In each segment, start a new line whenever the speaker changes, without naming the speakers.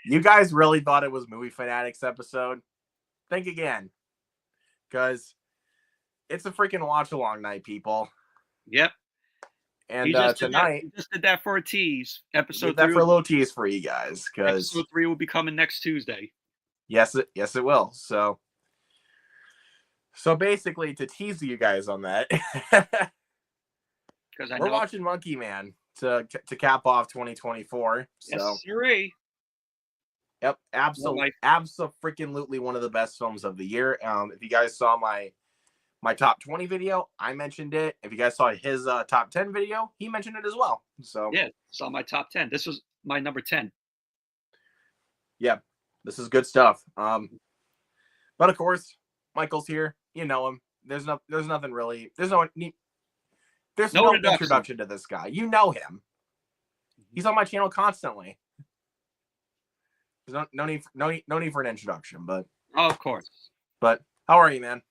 You guys really thought it was Movie Fanatics episode? Think again, because it's a freaking watch along night, people.
Yep.
And
He
tonight,
just did that for a tease.
did that for a little tease for you guys, because
Episode 3 will be coming next Tuesday.
yes, it will. So basically, to tease you guys on that,
Because
we're watching Monkey Man to cap off 2024. So
yes, sirree.
Yep, absolutely one of the best films of the year. If you guys saw my top 20 video, I mentioned it. If you guys saw his top 10 video, he mentioned it as well. So
yeah, saw my top 10. This was my number 10.
Yeah, this is good stuff. But of course, Michael's here. You know him. There's nothing really. There's no introduction to this guy. You know him. He's on my channel constantly. There's no need for an introduction, but
of course.
But how are you, man?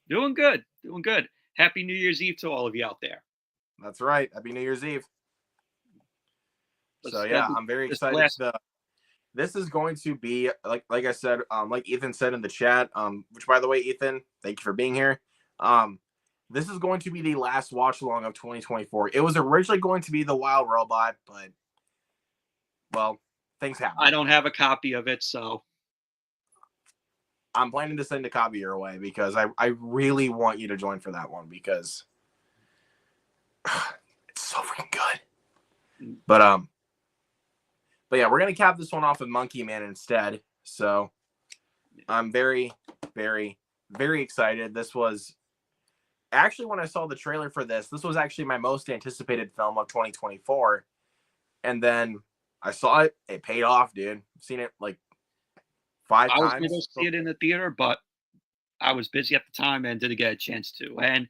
Doing good. Happy New Year's Eve to all of you out there.
That's right. Happy New Year's Eve. So yeah, I'm very excited. This is going to be like I said, like Ethan said in the chat. Which by the way, Ethan, thank you for being here. This is going to be the last watch along of 2024. It was originally going to be The Wild Robot, but well, things happen.
I don't have a copy of it, so
I'm planning to send a copy your way because I really want you to join for that one because it's so freaking good. But yeah, we're gonna cap this one off with Monkey Man instead. So I'm very, very, very excited. This was actually, when I saw the trailer for this was actually my most anticipated film of 2024. And then I saw it. It paid off, dude. I've seen it like 5 times.
I was going to see it in the theater, but I was busy at the time and didn't get a chance to. And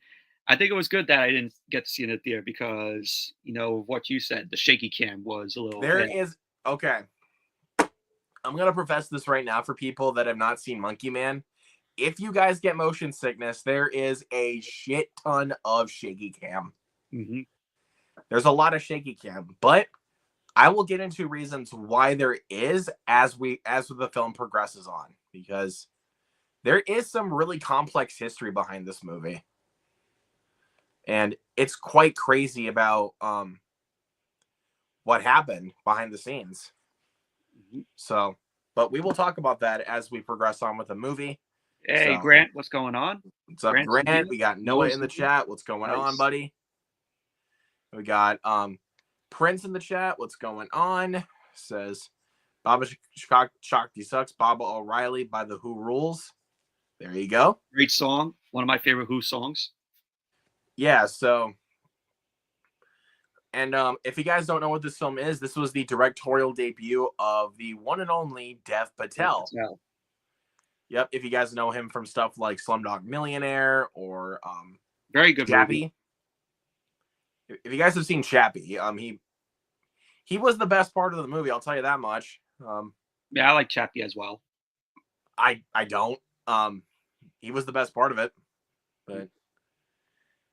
I think it was good that I didn't get to see it in the theater because, you know, what you said, the shaky cam was a little...
Okay. I'm going to profess this right now for people that have not seen Monkey Man. If you guys get motion sickness, there is a shit ton of shaky cam.
Mm-hmm.
There's a lot of shaky cam, but I will get into reasons why there is as the film progresses on, because there is some really complex history behind this movie. And it's quite crazy about what happened behind the scenes.
Mm-hmm.
So, but we will talk about that as we progress on with the movie.
Hey, so, Grant, what's going on?
What's up, Grant? We got Noah in the chat. What's going on, buddy? We got Prince in the chat. What's going on? Says Baba Shakti sucks. Baba O'Reilly by the Who Rules. There you go.
Great song. One of my favorite Who songs.
Yeah, so and if you guys don't know what this film is, this was the directorial debut of the one and only Dev Patel. Yep, if you guys know him from stuff like Slumdog Millionaire or
very good
Chappie. Movie. If you guys have seen Chappie, he was the best part of the movie, I'll tell you that much.
Yeah, I like Chappie as well.
I don't. He was the best part of it, but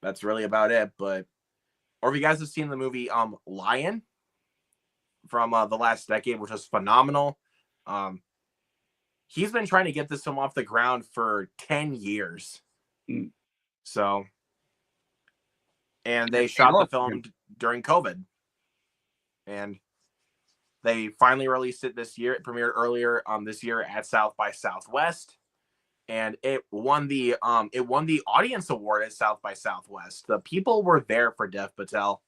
that's really about it. But or if you guys have seen the movie Lion from the last decade, which was phenomenal. He's been trying to get this film off the ground for 10 years.
Mm.
So, and they shot the film during COVID. And they finally released it this year. It premiered earlier this year at South by Southwest. And it won the audience award at South by Southwest. The people were there for Dev Patel.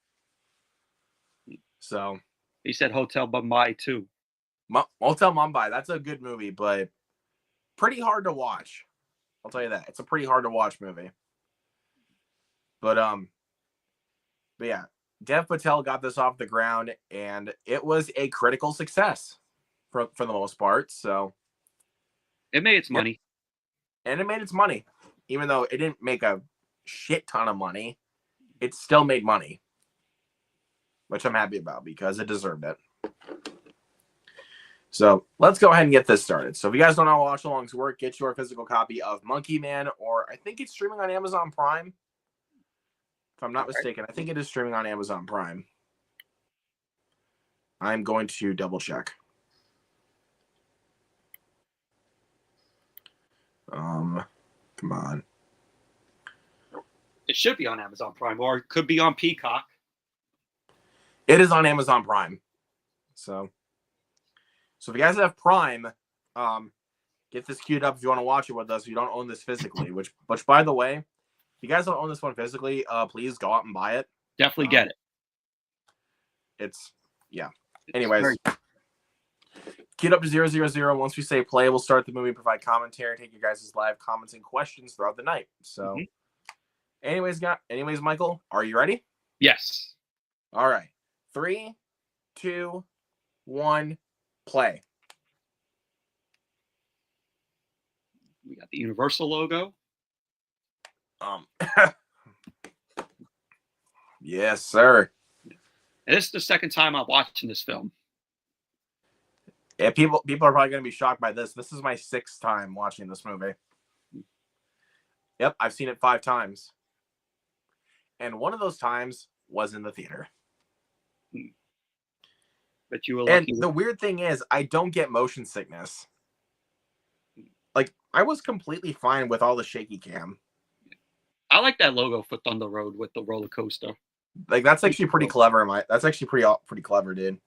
So
he said Hotel Mumbai too.
Hotel Mumbai, that's a good movie, but pretty hard to watch. I'll tell you that. It's a pretty hard to watch movie. But yeah, Dev Patel got this off the ground, and it was a critical success for the most part. So
it made its money.
And it made its money. Even though it didn't make a shit ton of money, it still made money. Which I'm happy about because it deserved it. So let's go ahead and get this started. So if you guys don't know how watch alongs work, get your physical copy of Monkey Man, or I think it's streaming on Amazon Prime. If I'm not mistaken, I think it is streaming on Amazon Prime. I'm going to double check. Come on.
It should be on Amazon Prime, or it could be on Peacock.
It is on Amazon Prime. So if you guys have Prime, get this queued up if you want to watch it with us. If you don't own this physically, which by the way, if you guys don't own this one physically, please go out and buy it.
Definitely get it.
It's Anyways, queued up to 000. Once we say play, we'll start the movie, provide commentary, take your guys' live comments and questions throughout the night. So, anyways, Michael, are you ready?
Yes.
All right. 3, 2, 1, play.
We got the Universal logo.
Yes, sir.
And this is the second time I'm watching this film.
Yeah, people are probably going to be shocked by this. This is my 6th time watching this movie. Yep, I've seen it 5 times. And one of those times was in the theater.
But you were lucky.
And the weird thing is, I don't get motion sickness. Like, I was completely fine with all the shaky cam.
I like that logo for Thunder Road with the roller coaster.
Like, that's actually pretty clever. That's actually pretty clever, dude.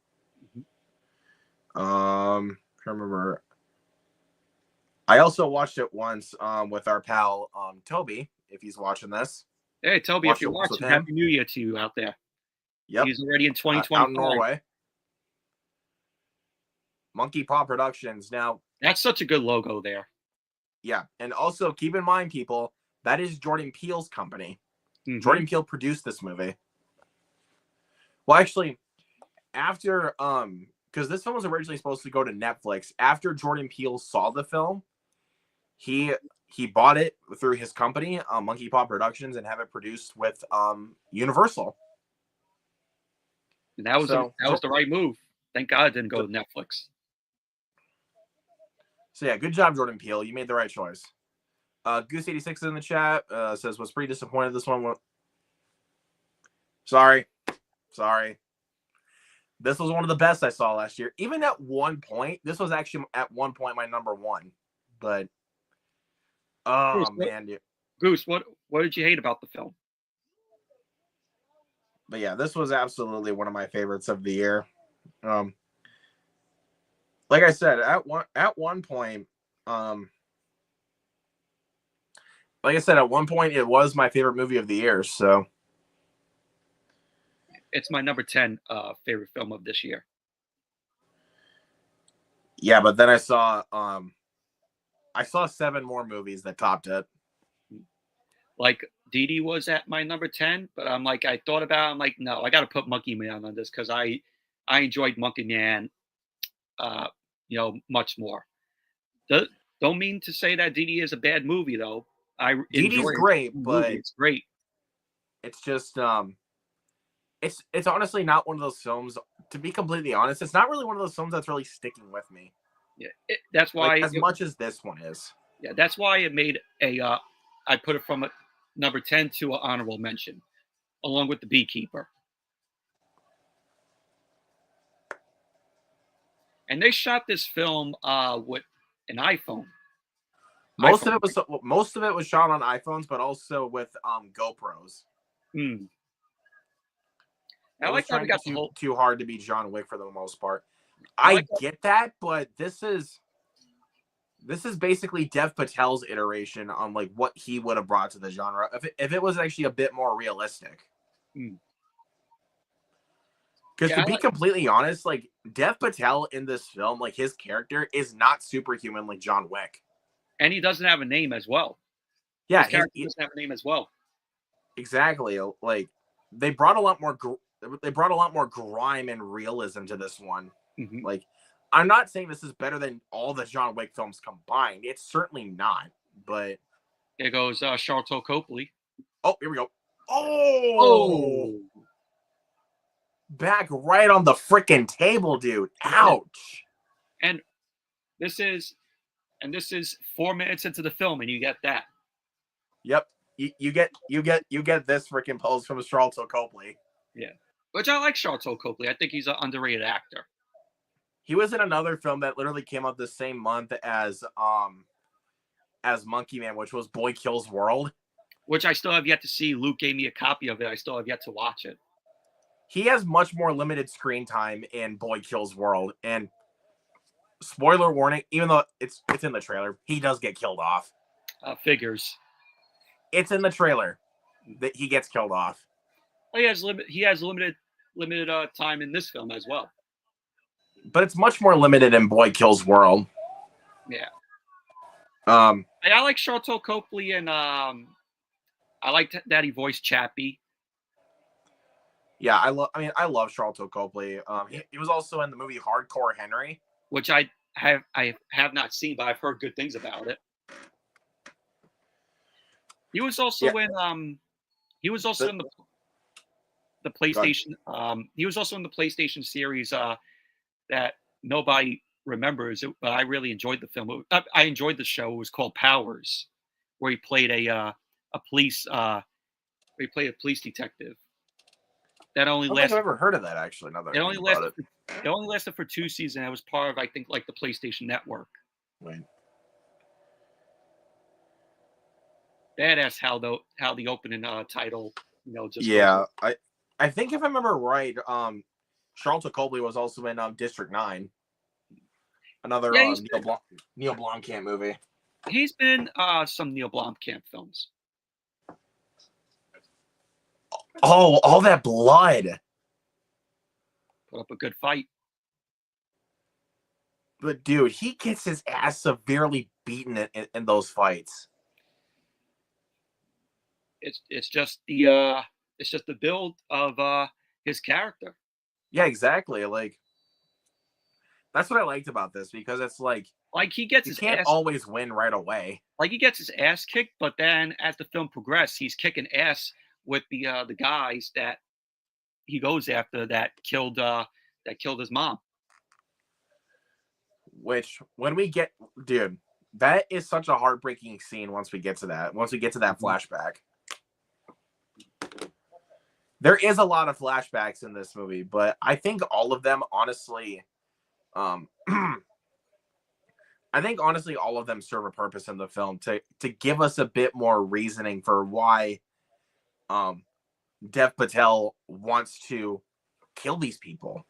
Can't remember. I also watched it once with our pal Toby, if he's watching this.
Hey, Toby, if you're watching, Happy New Year to you out there.
Yep.
He's already in 2025.
Out in Norway. Monkey Paw Productions. Now,
that's such a good logo there.
Yeah, and also keep in mind, people, that is Jordan Peele's company. Jordan Peele produced this movie. Well, actually, after because this film was originally supposed to go to Netflix. After Jordan Peele saw the film, he bought it through his company, Monkey Paw Productions, and have it produced with Universal.
And that was the right move. Thank God it didn't go to Netflix.
So yeah, good job, Jordan Peele. You made the right choice. Goose86 is in the chat. Says was pretty disappointed this one. Sorry. This was one of the best I saw last year. Even at one point, this was actually at one point my number 1. But
Goose,
man, dude.
Goose, what did you hate about the film?
But yeah, this was absolutely one of my favorites of the year. Like I said, at one point, it was my favorite movie of the year. So
it's my number 10 favorite film of this year.
Yeah, but then I saw 7 more movies that topped it.
Like Dee Dee was at my number 10, but I thought about it, I'm like, no, I got to put Monkey Man on this because I enjoyed Monkey Man, much more. Don't mean to say that Dee Dee is a bad movie though.
Dee Dee's great, but
it's great.
It's just it's honestly not one of those films. To be completely honest, it's not really one of those films that's really sticking with me.
Yeah, that's why
as much as this one is.
Yeah, that's why it made I put it from a number 10 to an honorable mention, along with The Beekeeper. And they shot this film with an iPhone.
Most of it was shot on iPhones, but also with GoPros.
I like that we got
too hard to be John Wick for the most part. I get that, but this is basically Dev Patel's iteration on like what he would have brought to the genre if it was actually a bit more realistic. Because to be completely honest, like Dev Patel in this film, like his character is not superhuman like John Wick,
and he doesn't have a name as well.
Yeah,
he doesn't have a name as well.
Exactly. Like they brought a lot more grime and realism to this one. Like, I'm not saying this is better than all the John Wick films combined. It's certainly not. But
there goes Sharlto Copley.
Oh, here we go. Oh! Back right on the freaking table, dude. Ouch.
And this is 4 minutes into the film, and you get that.
Yep. You get this freaking pose from Sharlto Copley.
Yeah. Which I like Sharlto Copley. I think he's an underrated actor.
He was in another film that literally came out the same month as Monkey Man, which was Boy Kills World.
Which I still have yet to see. Luke gave me a copy of it. I still have yet to watch it.
He has much more limited screen time in Boy Kills World, and spoiler warning, even though it's in the trailer, he does get killed off.
Figures.
It's in the trailer that he gets killed off.
He has limited time in this film as well.
But it's much more limited in Boy Kills World.
Yeah.
I
like Sharlto Copley, and I like that he voiced Chappie.
Yeah, I love Sharlto Copley. He was also in the movie Hardcore Henry,
which I have not seen, but I've heard good things about it. He was also in the PlayStation. He was also in the PlayStation series that nobody remembers, but I really enjoyed the film. I enjoyed the show. It was called Powers, where he played a police detective. That only lasted.
I've never heard of that actually. It
only lasted for 2 seasons. It was part of, I think, like the PlayStation Network.
Right.
Badass how the opening title, just
I think if I remember right, Sharlto Copley was also in District 9, another Neil Blomkamp movie.
He's been some Neil Blomkamp films.
Oh, all that blood.
Put up a good fight.
But dude, he gets his ass severely beaten in those fights.
It's just the build of his character.
Yeah, exactly. Like, that's what I liked about this, because it's like
he gets
his can't always win right away.
Like, he gets his ass kicked, but then as the film progresses, he's kicking ass with the guys that he goes after that killed his mom.
Which, when we get, dude, that is such a heartbreaking scene. Once we get to that flashback, there is a lot of flashbacks in this movie, but I think all of them, honestly, all of them serve a purpose in the film to give us a bit more reasoning for why Dev Patel wants to kill these people.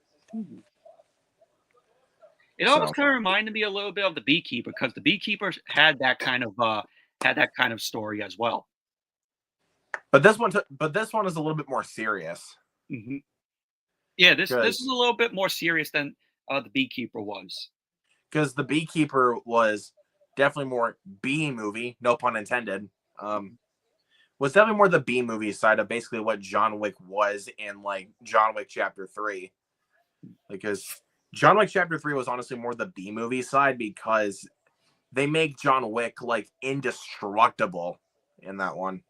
It almost kind of reminded me a little bit of The Beekeeper, because The Beekeeper had that kind of story as well. But
this one is a little bit more serious.
Mm-hmm. Yeah, this is a little bit more serious than The Beekeeper was.
Because The Beekeeper was definitely more B movie, no pun intended. Was definitely more the B movie side of basically what John Wick was in, like, John Wick Chapter 3. Because John Wick Chapter 3 was honestly more the B movie side, because they make John Wick, like, indestructible in that one.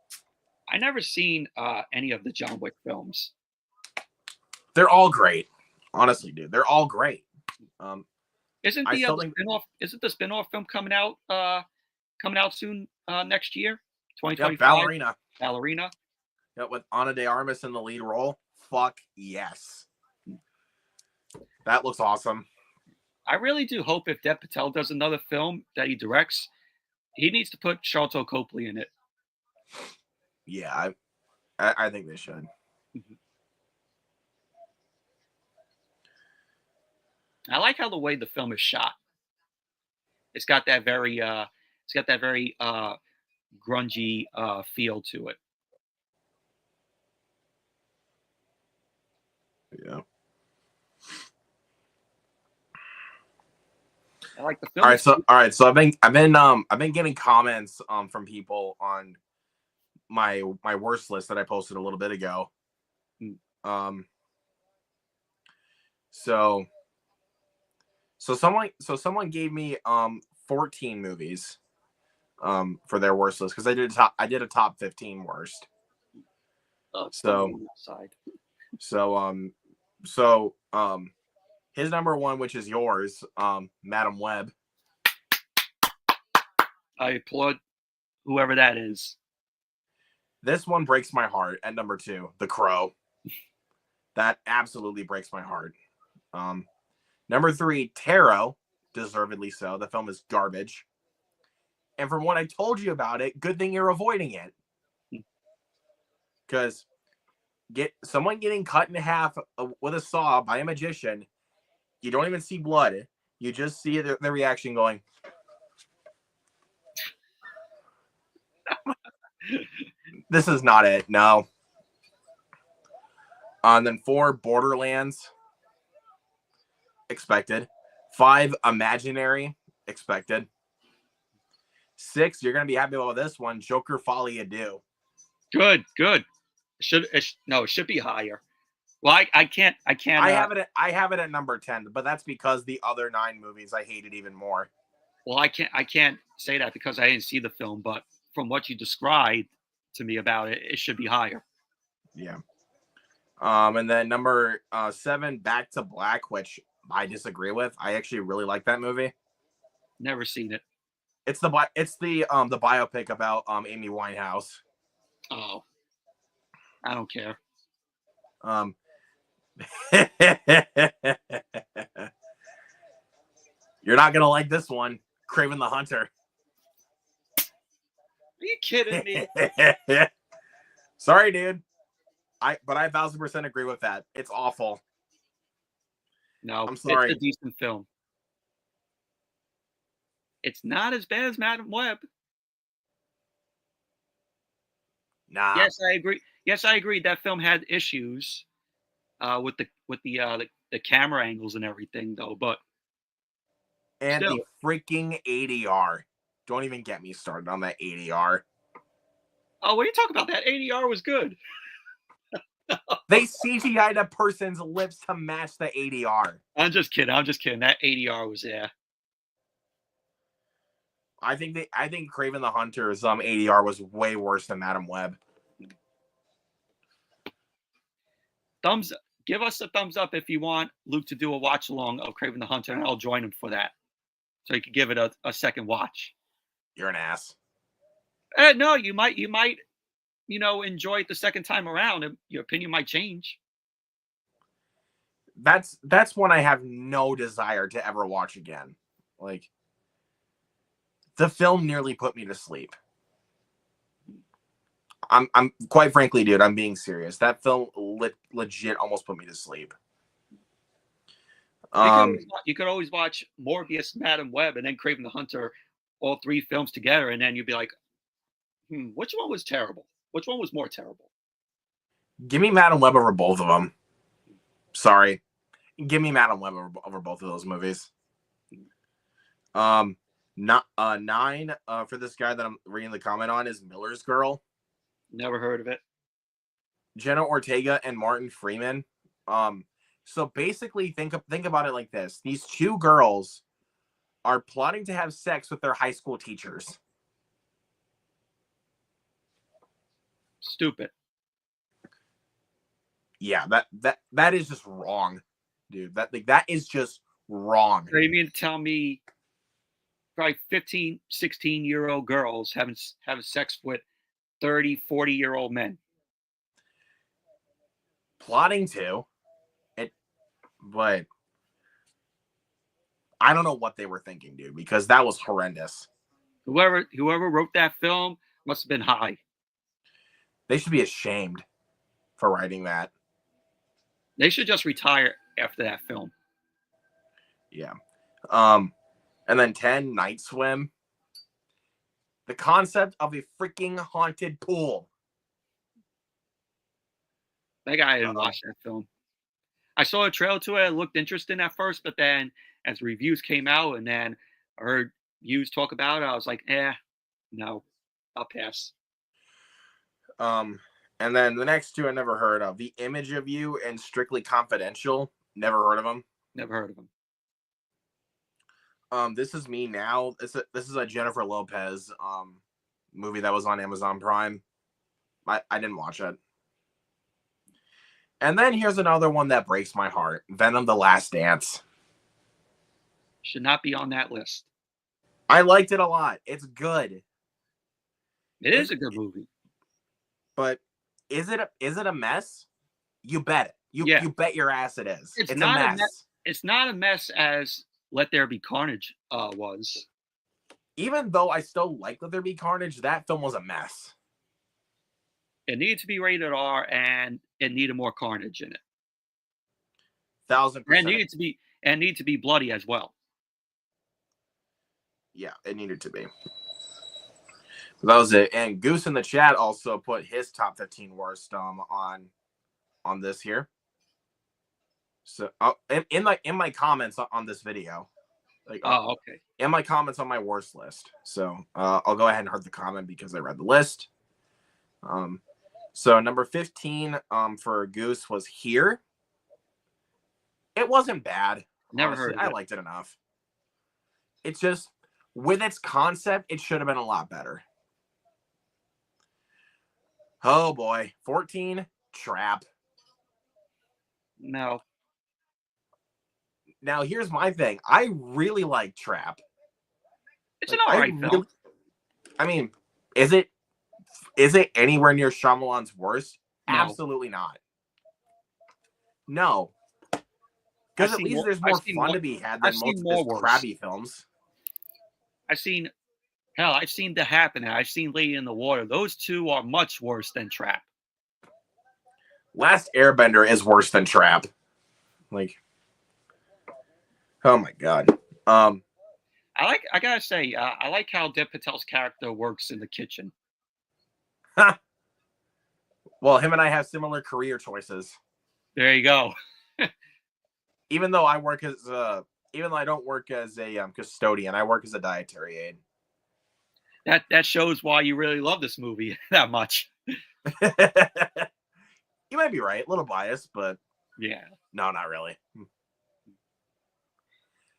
I never seen any of the John Wick films.
They're all great. Honestly, dude. They're all great.
Isn't the spin-off film coming out soon next year? 2025?
Yep,
Ballerina.
Yep, with Ana de Armas in the lead role. Fuck yes. That looks awesome.
I really do hope if Dev Patel does another film that he directs, he needs to put Sharlto Copley in it.
Yeah, I think they should.
Mm-hmm. I like how the way the film is shot. It's got that very grungy feel to it.
Yeah.
I like the film.
All right. So I've been getting comments from people on my worst list that I posted a little bit ago. So someone gave me 14 movies for their worst list, because I did a top 15 worst. So his number one, which is yours, Madam Web.
I applaud whoever that is.
This one breaks my heart at number 2, The Crow. That absolutely breaks my heart. Number 3, Tarot, deservedly so. The film is garbage. And from what I told you about it, good thing you're avoiding it. Because someone getting cut in half with a saw by a magician, you don't even see blood. You just see the reaction going. This is not it. No. Then 4, Borderlands. Expected. 5, Imaginary. Expected. 6, you're gonna be happy about this one. Joker Folie à Deux.
Good. It should be higher. Well, I can't.
I have it at number 10, but that's because the other 9 movies I hated even more.
Well, I can't say that because I didn't see the film, but from what you described to me about it, it should be higher.
Yeah. And then number 7, Back to Black, which I disagree with. I actually really like that movie.
Never seen it.
It's the biopic about Amy Winehouse.
Oh, I don't care.
You're not gonna like this one, Kraven the Hunter.
Are you kidding me?
Sorry, dude. But I 1000% agree with that. It's awful.
No,
I'm sorry.
It's a decent film. It's not as bad as Madam Web.
Nah.
Yes, I agree. Yes, I agree. That film had issues with the camera angles and everything, though. But
and
still.
the freaking ADR. Don't even get me started on that ADR.
Oh, what are you talking about? That ADR was good.
They CGI'd a person's lips to match the ADR.
I'm just kidding. That ADR was there.
I think Kraven the Hunter's ADR was way worse than Madam Web.
Give us a thumbs up if you want Luke to do a watch along of Kraven the Hunter, and I'll join him for that, so you could give it a second watch.
You're an ass.
No, you might enjoy it the second time around, and your opinion might change.
That's one I have no desire to ever watch again. Like, the film nearly put me to sleep. I'm quite frankly, dude, I'm being serious. That film legit almost put me to sleep.
You could always watch Morbius, Madam Web, and then Kraven the Hunter, all 3 films together, and then you'd be like, which one was terrible? Which one was more terrible?
Give me Madam Web over both of them. Sorry. Give me Madam Web over both of those movies. 9 for this guy that I'm reading the comment on is Miller's Girl.
Never heard of it.
Jenna Ortega and Martin Freeman. So basically think about it like this. These 2 girls are plotting to have sex with their high school teachers.
Stupid.
Yeah, that is just wrong, dude. That is just wrong.
So you mean to tell me probably 15, 16-year-old girls having sex with 30, 40-year-old men?
Plotting to it, but I don't know what they were thinking, dude, because that was horrendous.
Whoever wrote that film must have been high.
They should be ashamed for writing that.
They should just retire after that film.
Yeah. And then 10, Night Swim. The concept of a freaking haunted pool.
That guy didn't watch that film. I saw a trailer to it. It looked interesting at first, but then as reviews came out and then I heard views talk about it, I was like, no, I'll pass.
And then the next 2 I never heard of. The Image of You and Strictly Confidential. Never heard of them.
Never heard of them.
This Is Me Now. This is a Jennifer Lopez movie that was on Amazon Prime. I didn't watch it. And then here's another one that breaks my heart. Venom: The Last Dance.
Should not be on that list.
I liked it a lot. It's good.
It is a good movie.
But is it a mess? You bet it. You bet your ass it is. It's a mess.
It's not a mess as Let There Be Carnage was.
Even though I still like Let There Be Carnage, that film was a mess.
It needed to be rated R, and it needed more carnage in it.
1000%.
And it needed to be bloody as well.
Yeah, it needed to be. That was it. And Goose in the chat also put his top 15 worst on this here. So in my comments on this video, like
okay,
in my comments on my worst list. So I'll go ahead and heart the comment because I read the list. So number 15 for Goose was Here. It wasn't bad.
Never
honestly.
heard of it.
I liked it enough. It's just with its concept, it should have been a lot better. Oh boy, 14 Trap.
No.
Now here's my thing. I really like Trap.
It's an alright film.
I mean, is it anywhere near Shyamalan's worst?
No.
Absolutely not. No. Because at least there's more fun to be had than most of his crabby films.
I've seen The Happening. I've seen Lady in the Water. Those two are much worse than Trap.
Last Airbender is worse than Trap. Like, oh my god.
I gotta say, I like how Dev Patel's character works in the kitchen.
Well, him and I have similar career choices.
There you go.
Even though I don't work as a custodian, I work as a dietary aide.
That shows why you really love this movie that much.
You might be right, a little biased, but
yeah,
no, not really.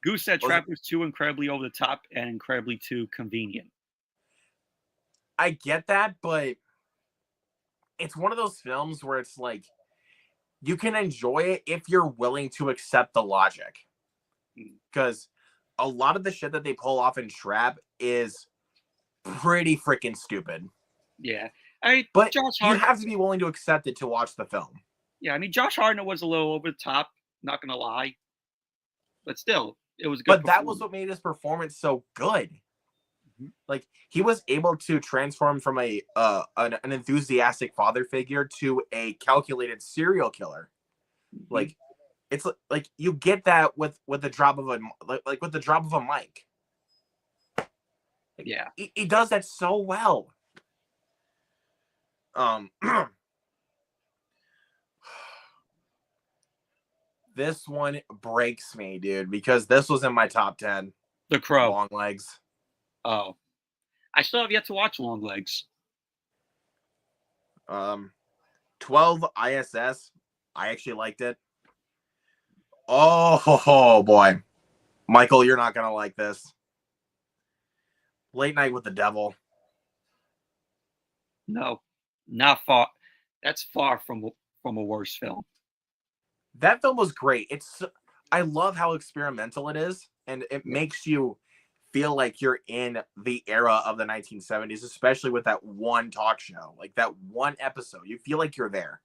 Goose said Trap was too incredibly over the top and incredibly too convenient.
I get that, but it's one of those films where it's like you can enjoy it if you're willing to accept the logic. Because a lot of the shit that they pull off in Trap is pretty freaking stupid.
Yeah.
But you have to be willing to accept it to watch the film.
Yeah, I mean, Josh Hartnett was a little over the top, not going to lie. But still, it was good.
But that was what made his performance so good. Mm-hmm. Like, he was able to transform from an enthusiastic father figure to a calculated serial killer. Mm-hmm. Like, it's like you get that with the drop of a mic.
Yeah,
he does that so well. This one breaks me, dude, because this was in my top 10.
The Crow.
Long Legs.
Oh, I still have yet to watch Long Legs.
12 ISS. I actually liked it. Oh boy, Michael, you're not gonna like this. Late Night with the Devil.
No, not far. That's far from a worse film.
That film was great. I love how experimental it is, and it makes you feel like you're in the era of the 1970s, especially with that one talk show, like that one episode. You feel like you're there.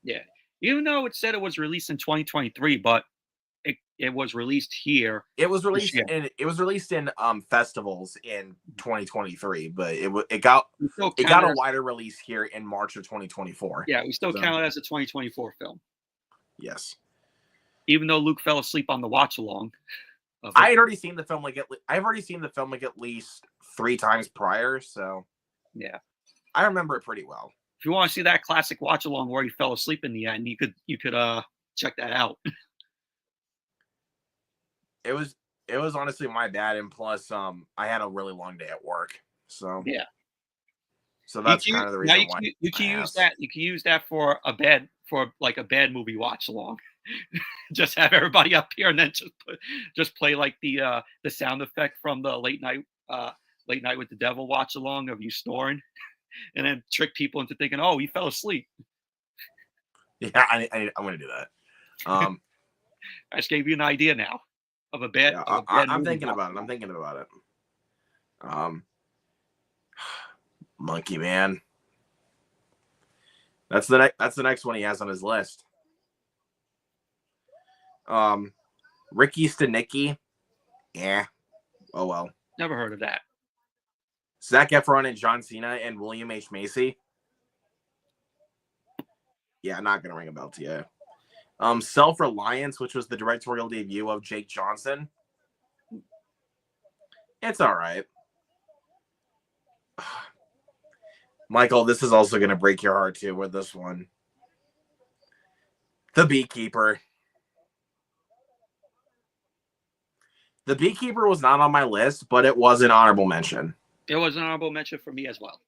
Yeah, even though it said it was released in 2023, but it was released here.
It was released in festivals in 2023, but it got a wider release here in March of 2024.
Yeah, we still count it as a 2024 film.
Yes.
Even though Luke fell asleep on the watch along.
I've already seen the film at least 3 times prior, so
yeah,
I remember it pretty well.
If you want to see that classic watch along where he fell asleep in the end, you could check that out.
It was honestly my bad, and plus I had a really long day at work, so
yeah.
So that's kind of the reason why
you can use that. You can use that for a bad movie watch along. Just have everybody up here and then just play like the sound effect from the Late Night with the Devil watch along of you snoring, and then trick people into thinking, oh, he fell asleep.
Yeah, I'm gonna do that.
I just gave you an idea now of a bad.
Yeah, I'm thinking about it. Monkey Man. That's the next one he has on his list. Ricky Stenicki. Yeah. Oh well.
Never heard of that.
Zac Efron and John Cena and William H. Macy. Yeah, not gonna ring a bell to you. Self-Reliance, which was the directorial debut of Jake Johnson. It's all right. Michael, this is also gonna break your heart too with this one. The Beekeeper. The Beekeeper was not on my list, but it was an honorable mention.
It was an honorable mention for me as well.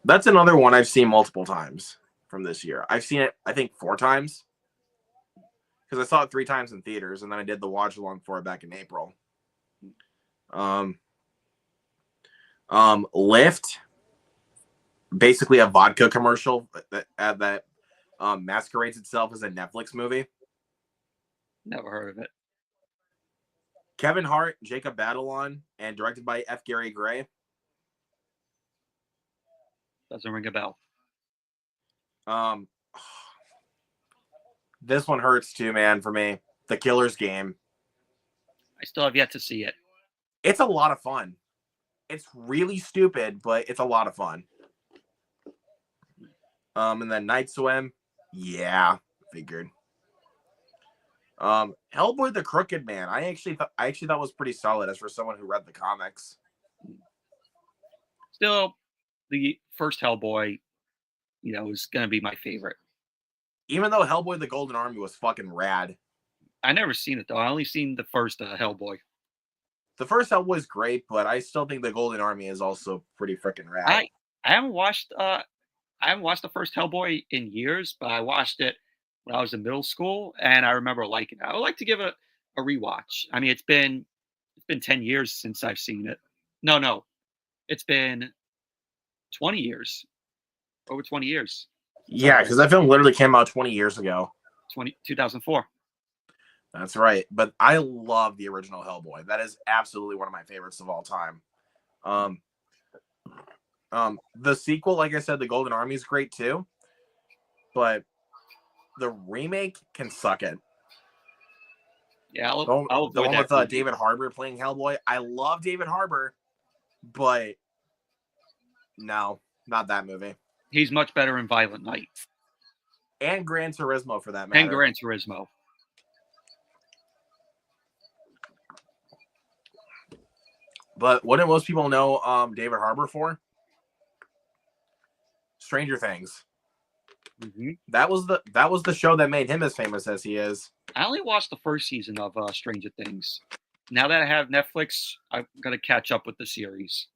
That's another one I've seen multiple times from this year. I've seen it, I think, 4 times. Because I saw it 3 times in theaters, and then I did the watch along for it back in April. Lyft, basically a vodka commercial that masquerades itself as a Netflix movie.
Never heard of it.
Kevin Hart, Jacob Batalon, and directed by F. Gary Gray.
Doesn't ring a bell.
This one hurts too, man, for me. The Killer's Game.
I still have yet to see it.
It's a lot of fun. It's really stupid, but it's a lot of fun. And then Night Swim. Yeah, figured. Hellboy the Crooked Man. I actually thought was pretty solid as for someone who read the comics.
Still, the first Hellboy, is going to be my favorite.
Even though Hellboy the Golden Army was fucking rad.
I never seen it though. I only seen the first Hellboy.
The first Hellboy is great, but I still think the Golden Army is also pretty freaking rad.
I haven't watched the first Hellboy in years, but I watched it when I was in middle school, and I remember liking it. I would like to give it a rewatch. I mean, it's been 10 years since I've seen it. No, it's been 20 years, over 20 years.
Yeah, because that film literally came out 20 years ago.
2004.
That's right. But I love the original Hellboy. That is absolutely one of my favorites of all time. The sequel, like I said, The Golden Army is great too. But the remake can suck it.
Yeah, I'll
the one with
movie.
David Harbour playing Hellboy. I love David Harbour, but no, not that movie.
He's much better in Violent Night.
And Gran Turismo, for that matter.
And Gran Turismo.
But what do most people know David Harbour for? Stranger Things.
Mm-hmm.
That was the show that made him as famous as he is.
I only watched the first season of Stranger Things. Now that I have Netflix, I've got to catch up with the series.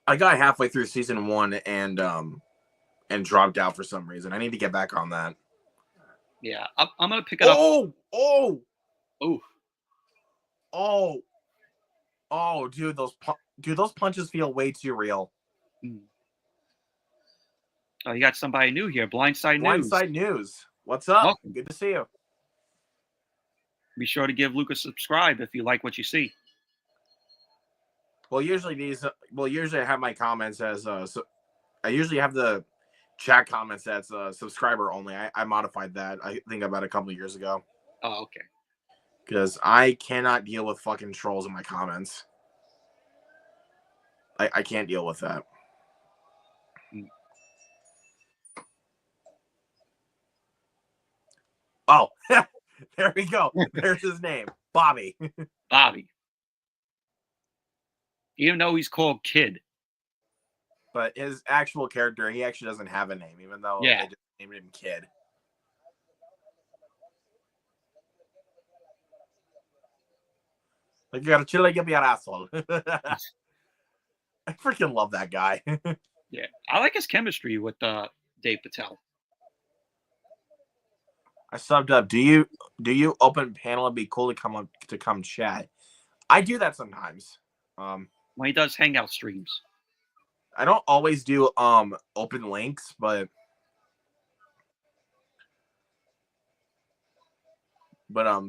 I got halfway through season 1 and dropped out for some reason. I need to get back on that.
Yeah, I'm gonna pick it up.
Oh, dude, those punches feel way too real.
Oh, you got somebody new here. Blindside
News. What's up?
Welcome.
Good to see you.
Be sure to give Luke a subscribe if you like what you see.
Well, usually I have my comments as I usually have the chat comments as subscriber only. I modified that, I think, about a couple of years ago.
Oh, okay.
Because I cannot deal with fucking trolls in my comments. I can't deal with that. Oh, there we go. There's his name, Bobby.
Bobby. Even though he's called Kid.
But his actual character, he actually doesn't have a name, even though they just named him Kid. Like, you gotta chill, like, be an asshole. I freaking love that guy.
Yeah, I like his chemistry with Dave Patel.
I subbed up. Do you open panel and be cool to come chat? I do that sometimes.
When he does hangout streams.
I don't always do open links, but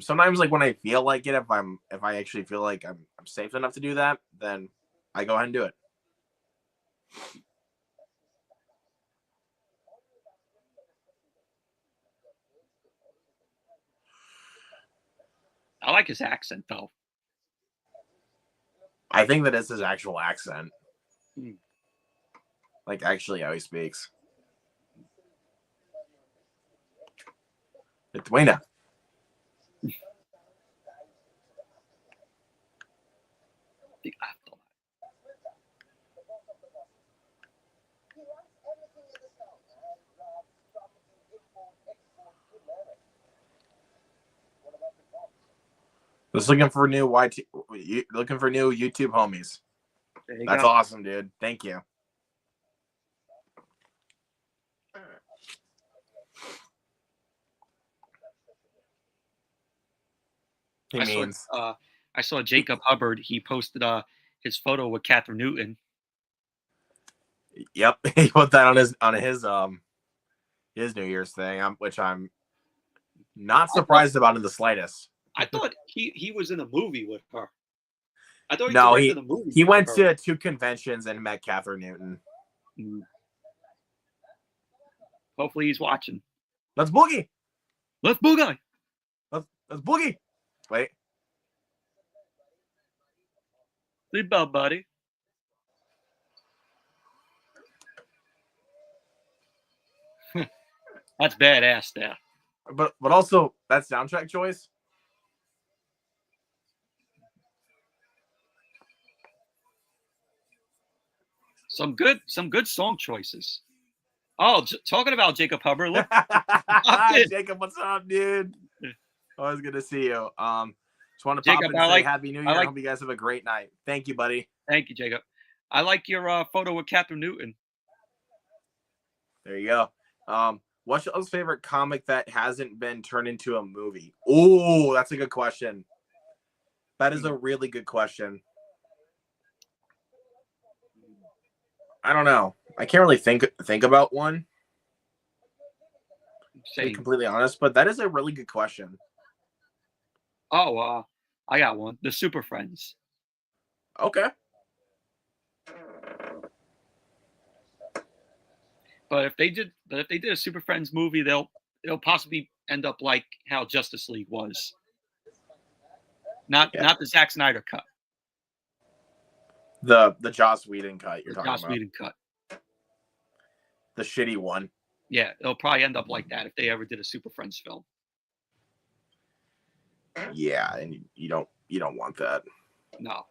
sometimes, like, when I feel like it, if I actually feel like I'm safe enough to do that, then I go ahead and do it.
I like his accent though.
I think that is his actual accent.
Hmm.
Like actually how he speaks. It's buena.
The Afterlife.
Just looking for new looking for new YouTube homies.
There you
That's
go.
awesome, dude. Thank you. He means.
I saw Jacob Hubbard. He posted his photo with Catherine Newton.
Yep, he put that on his New Year's thing, which I'm not surprised about in the slightest.
I thought he was in a movie with her. I thought
No,
directed a movie.
he went
her.
to 2 conventions and met Catherine Newton.
Hopefully he's watching.
Let's boogie.
Let's boogie.
Let's boogie. Wait.
Lead bell, buddy. That's badass there.
But also that soundtrack choice.
Some good song choices. Oh, talking about Jacob Hubbard. Look,
Jacob, what's up, dude? Always good to see you. Just want to
Jacob,
pop and say Happy New Year. I hope you guys have a great night. Thank you, buddy.
Thank you, Jacob. I like your photo with Catherine Newton.
There you go. What's your favorite comic that hasn't been turned into a movie? Oh, that's a good question. That is a really good question. I don't know. I can't really think about one. To be completely honest, but that is a really good question.
Oh, I got one. The Super Friends.
Okay.
But if they did a Super Friends movie, it'll possibly end up like how Justice League was. Not the Zack Snyder cut.
The Joss Whedon cut you're talking about.
Joss Whedon cut.
The shitty one.
Yeah, it'll probably end up like that if they ever did a Super Friends film.
Yeah, and you don't want that.
No.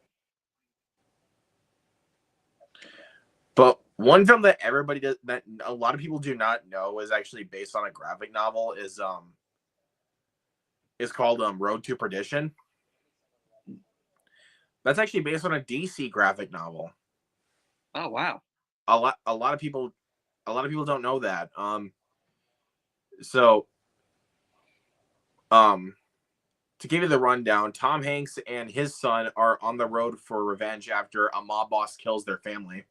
But one film that everybody does, that a lot of people do not know is actually based on a graphic novel is called Road to Perdition. That's actually based on a DC graphic novel.
Oh wow.
A lot of people don't know that. So to give you the rundown, Tom Hanks and his son are on the road for revenge after a mob boss kills their family.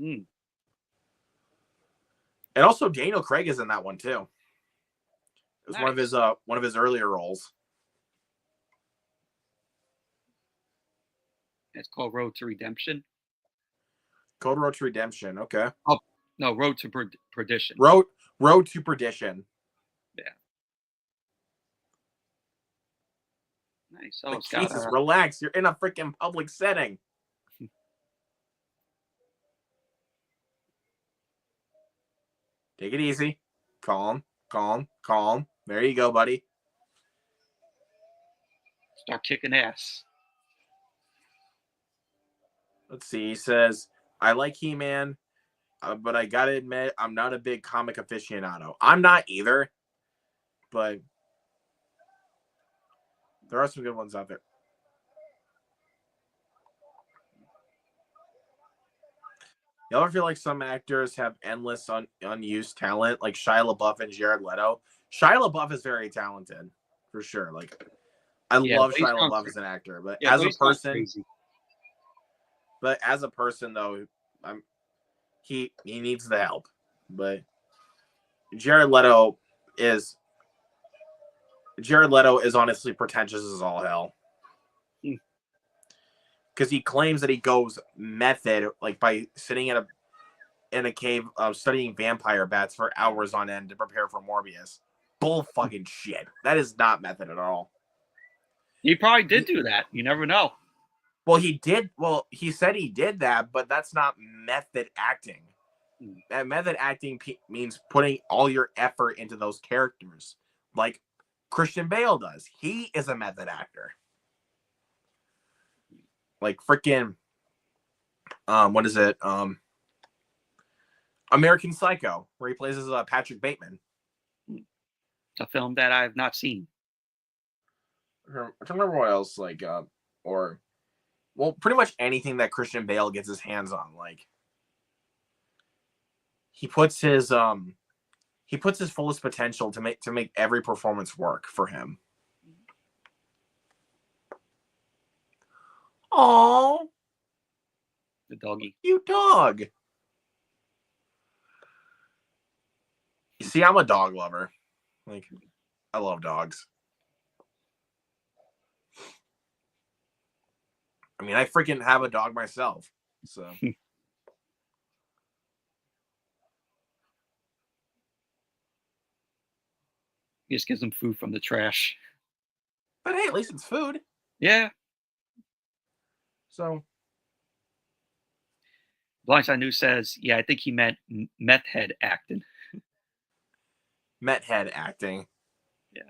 Mm.
And also Daniel Craig is in that one too. It was
Nice.
one of his earlier roles.
It's called Road to Redemption.
Code Road to Redemption. Okay.
Oh no, Road to Perdition.
Road to Perdition.
Yeah. Nice. Oh,
Like, Jesus, relax. You're in a freaking public setting. Take it easy. Calm. There you go, buddy.
Start kicking ass.
Let's see. He says, I like He-Man, but I gotta admit, I'm not a big comic aficionado. I'm not either, but there are some good ones out there. You ever feel like some actors have endless unused talent, like Shia LaBeouf and Jared Leto? Shia LaBeouf is very talented, for sure. Like, I love Shia LaBeouf as an actor, but as a person, though, he needs the help. But Jared Leto is honestly pretentious as all hell. Because he claims that he goes method, like by sitting in a cave studying vampire bats for hours on end to prepare for Morbius. Bull fucking shit. That is not method at all.
He probably did do that. You never know.
Well, he did. Well, he said he did that, but that's not method acting. That method acting means putting all your effort into those characters, like Christian Bale does. He is a method actor. Like freaking, what is it? American Psycho, where he plays as Patrick Bateman.
A film that I have not seen.
I don't remember what else, like, or, well, pretty much anything that Christian Bale gets his hands on. Like, he puts his fullest potential to make every performance work for him. Oh,
The doggy.
You dog. You see, I'm a dog lover. Like, I love dogs. I mean, I freaking have a dog myself. So.
He just gives them food from the trash.
But hey, at least it's food.
Yeah.
So.
Blindside News says, yeah, I think he meant meth head acting.
Met head acting.
Yeah.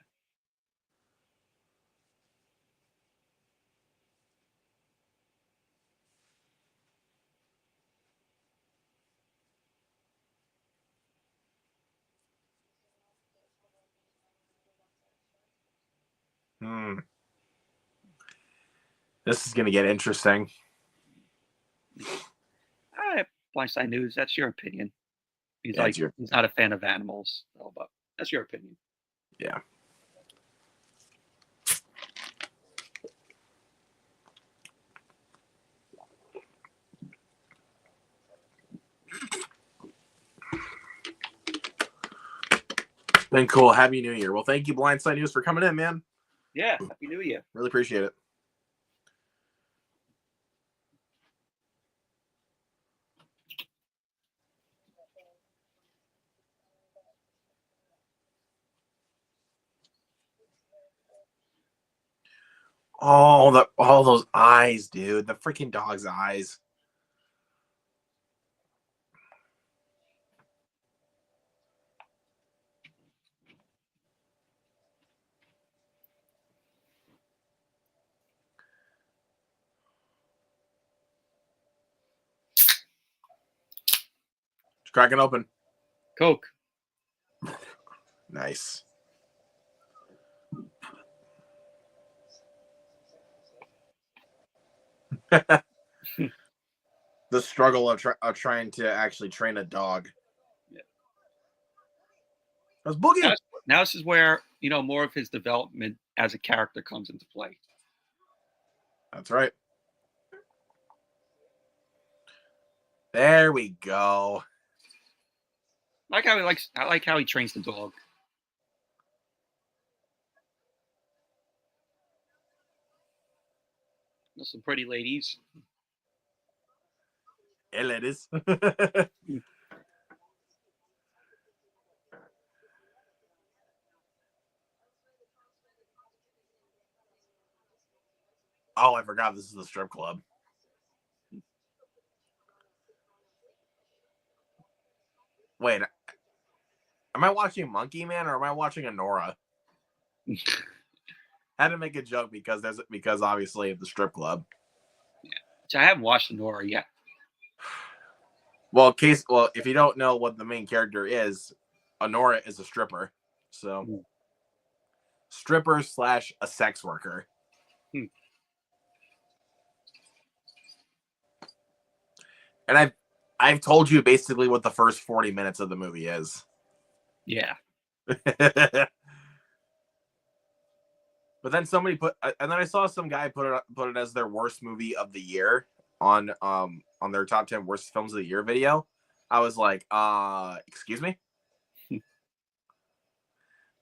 This is gonna get interesting.
All right, Blindside News, that's your opinion. He's
Yeah,
he's not a fan of animals, but that's your opinion.
Yeah. Been cool. Happy New Year. Well, thank you, Blindside News, for coming in, man.
Yeah, Happy New Year.
Really appreciate it. Oh, all those eyes, dude. The freaking dog's eyes. It's cracking open.
Coke.
Nice. The struggle of trying to actually train a dog.
Yeah.
That's Boogie.
Now this is where, more of his development as a character comes into play.
That's right. There we go.
I like how he trains the dog. There's some pretty ladies.
Hey, ladies. Oh, I forgot this is the strip club. Wait, am I watching Monkey Man or am I watching Anora? Had to make a joke because obviously the strip club.
Yeah, which I haven't watched Anora yet.
Well, if you don't know what the main character is, Anora is a stripper. So, stripper / a sex worker. And I've told you basically what the first 40 minutes of the movie is.
Yeah.
But then and then I saw some guy put it as their worst movie of the year on their top 10 worst films of the year video. I was like, excuse me?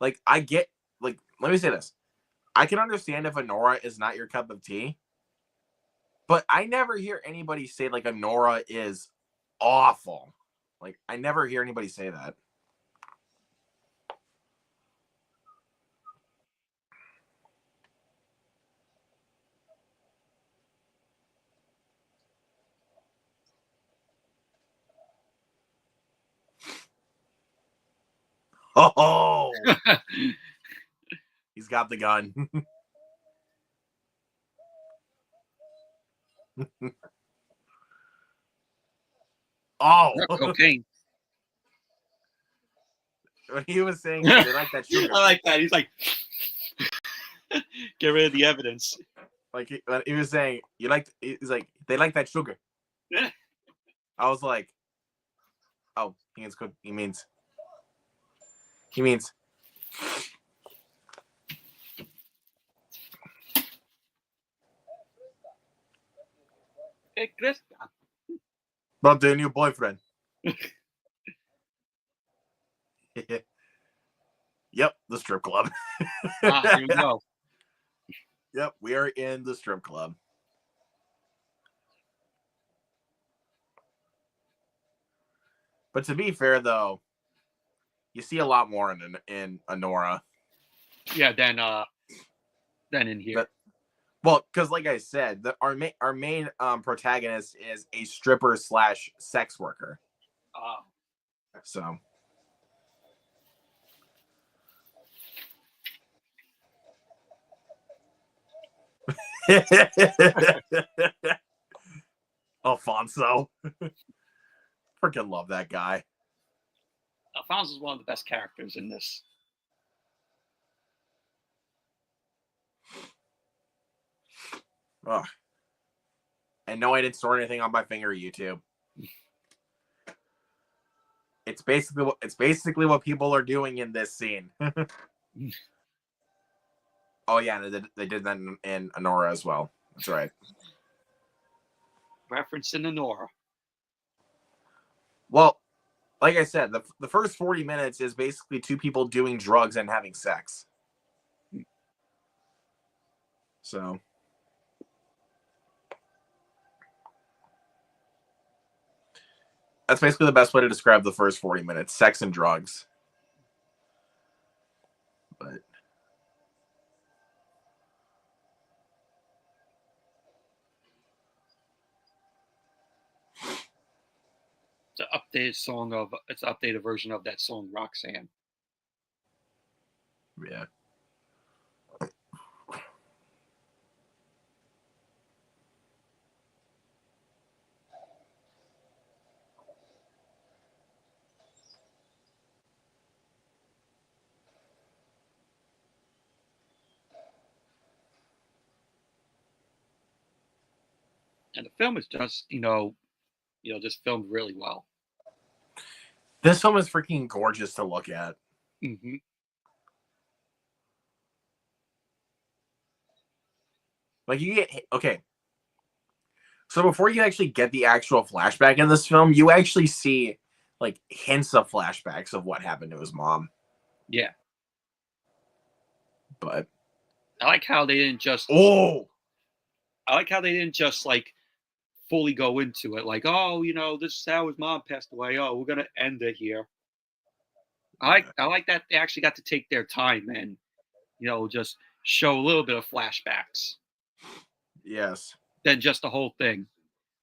Like, let me say this. I can understand if Anora is not your cup of tea, but I never hear anybody say like Anora is awful. Like, I never hear anybody say that. Oh, he's got the gun. Oh,
cocaine.
when he was saying they like that sugar.
I like that. He's like, get rid of the evidence.
Like he was saying, he's like, they like that sugar. I was like, oh, he means cook. He means.
Hey, Chris.
About their new boyfriend. Yep, the strip club.
Here we go.
Yep, we are in the strip club. But to be fair, though, you see a lot more in Anora.
Yeah, than in here.
Well, because like I said, our main protagonist is a stripper / sex worker. So. Alfonso. Freaking love that guy.
Alfonso is one of the best characters in this.
Ugh. And no, I didn't store anything on my finger, YouTube. It's basically what people are doing in this scene. Oh yeah, they did that in Anora as well. That's right.
Reference in Anora.
Well, like I said, the first 40 minutes is basically two people doing drugs and having sex. So. That's basically the best way to describe the first 40 minutes. Sex and drugs. But.
It's an updated version of that song Roxanne.
Yeah.
And the film is just, just filmed really well.
This film is freaking gorgeous to look at.
Mm-hmm.
Like okay. So before you actually get the actual flashback in this film, you actually see like hints of flashbacks of what happened to his mom.
Yeah.
But
I like how they didn't just like fully go into it like, oh, this is how his mom passed away. Oh, we're gonna end it here. I like that they actually got to take their time and just show a little bit of flashbacks.
Yes.
Than just the whole thing.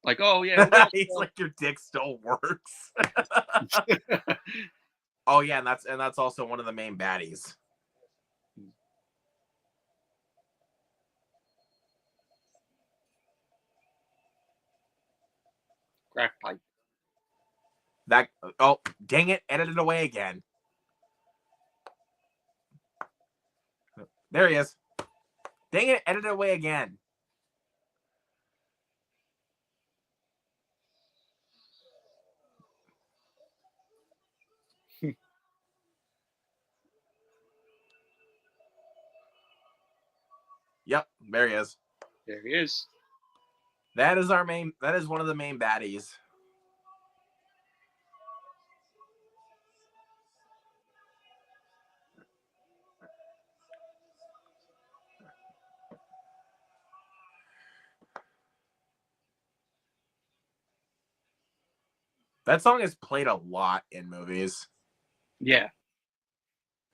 Like, oh yeah,
he's like, your dick still works. Oh yeah, and that's also one of the main baddies.
Crack pipe.
Oh, dang it, edited away again. There he is. Dang it, edited away again. Yep, there he is.
There he is.
That is one of the main baddies. That song is played a lot in movies.
Yeah.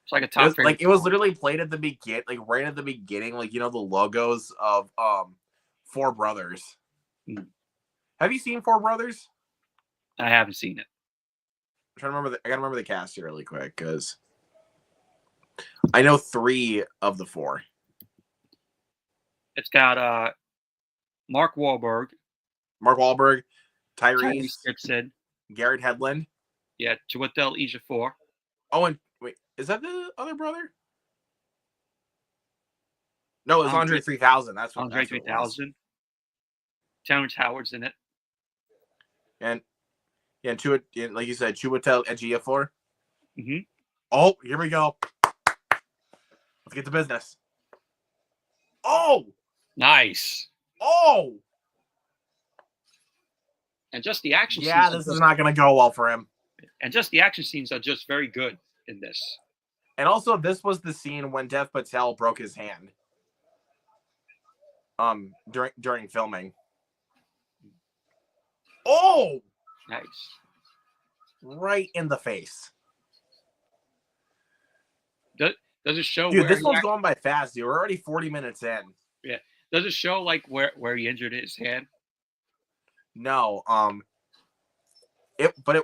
It's like a top
it was literally played at the beginning, like right at the beginning, like the logos of Four Brothers.
Mm.
Have you seen Four Brothers?
I haven't seen it.
I'm trying to remember I gotta remember the cast here really quick because I know 3 of the 4.
It's got Mark Wahlberg,
Mark Wahlberg,
Tyrese
Tyrese,
Gibson,
Garrett Hedlund.
yeah, Chiwetel Ejiofor,
Oh, and wait, is that the other brother? No, it was Andre 3000. That's what
Andre
it was.
3000, Terrence Howard's in it.
And yeah, like you said, Chiwetel Ejiofor.
Mm-hmm.
Oh, here we go. Let's get to business. Oh,
nice.
Oh,
and just the action.
Yeah, this is not going to go well for him.
And just the action scenes are just very good in this.
And also, this was the scene when Dev Patel broke his hand. During filming. Oh,
nice.
Right in the face.
Does it show?
Dude, this one's going by fast, dude. We're already 40 minutes in.
Yeah. Does it show like where he injured his hand?
No. But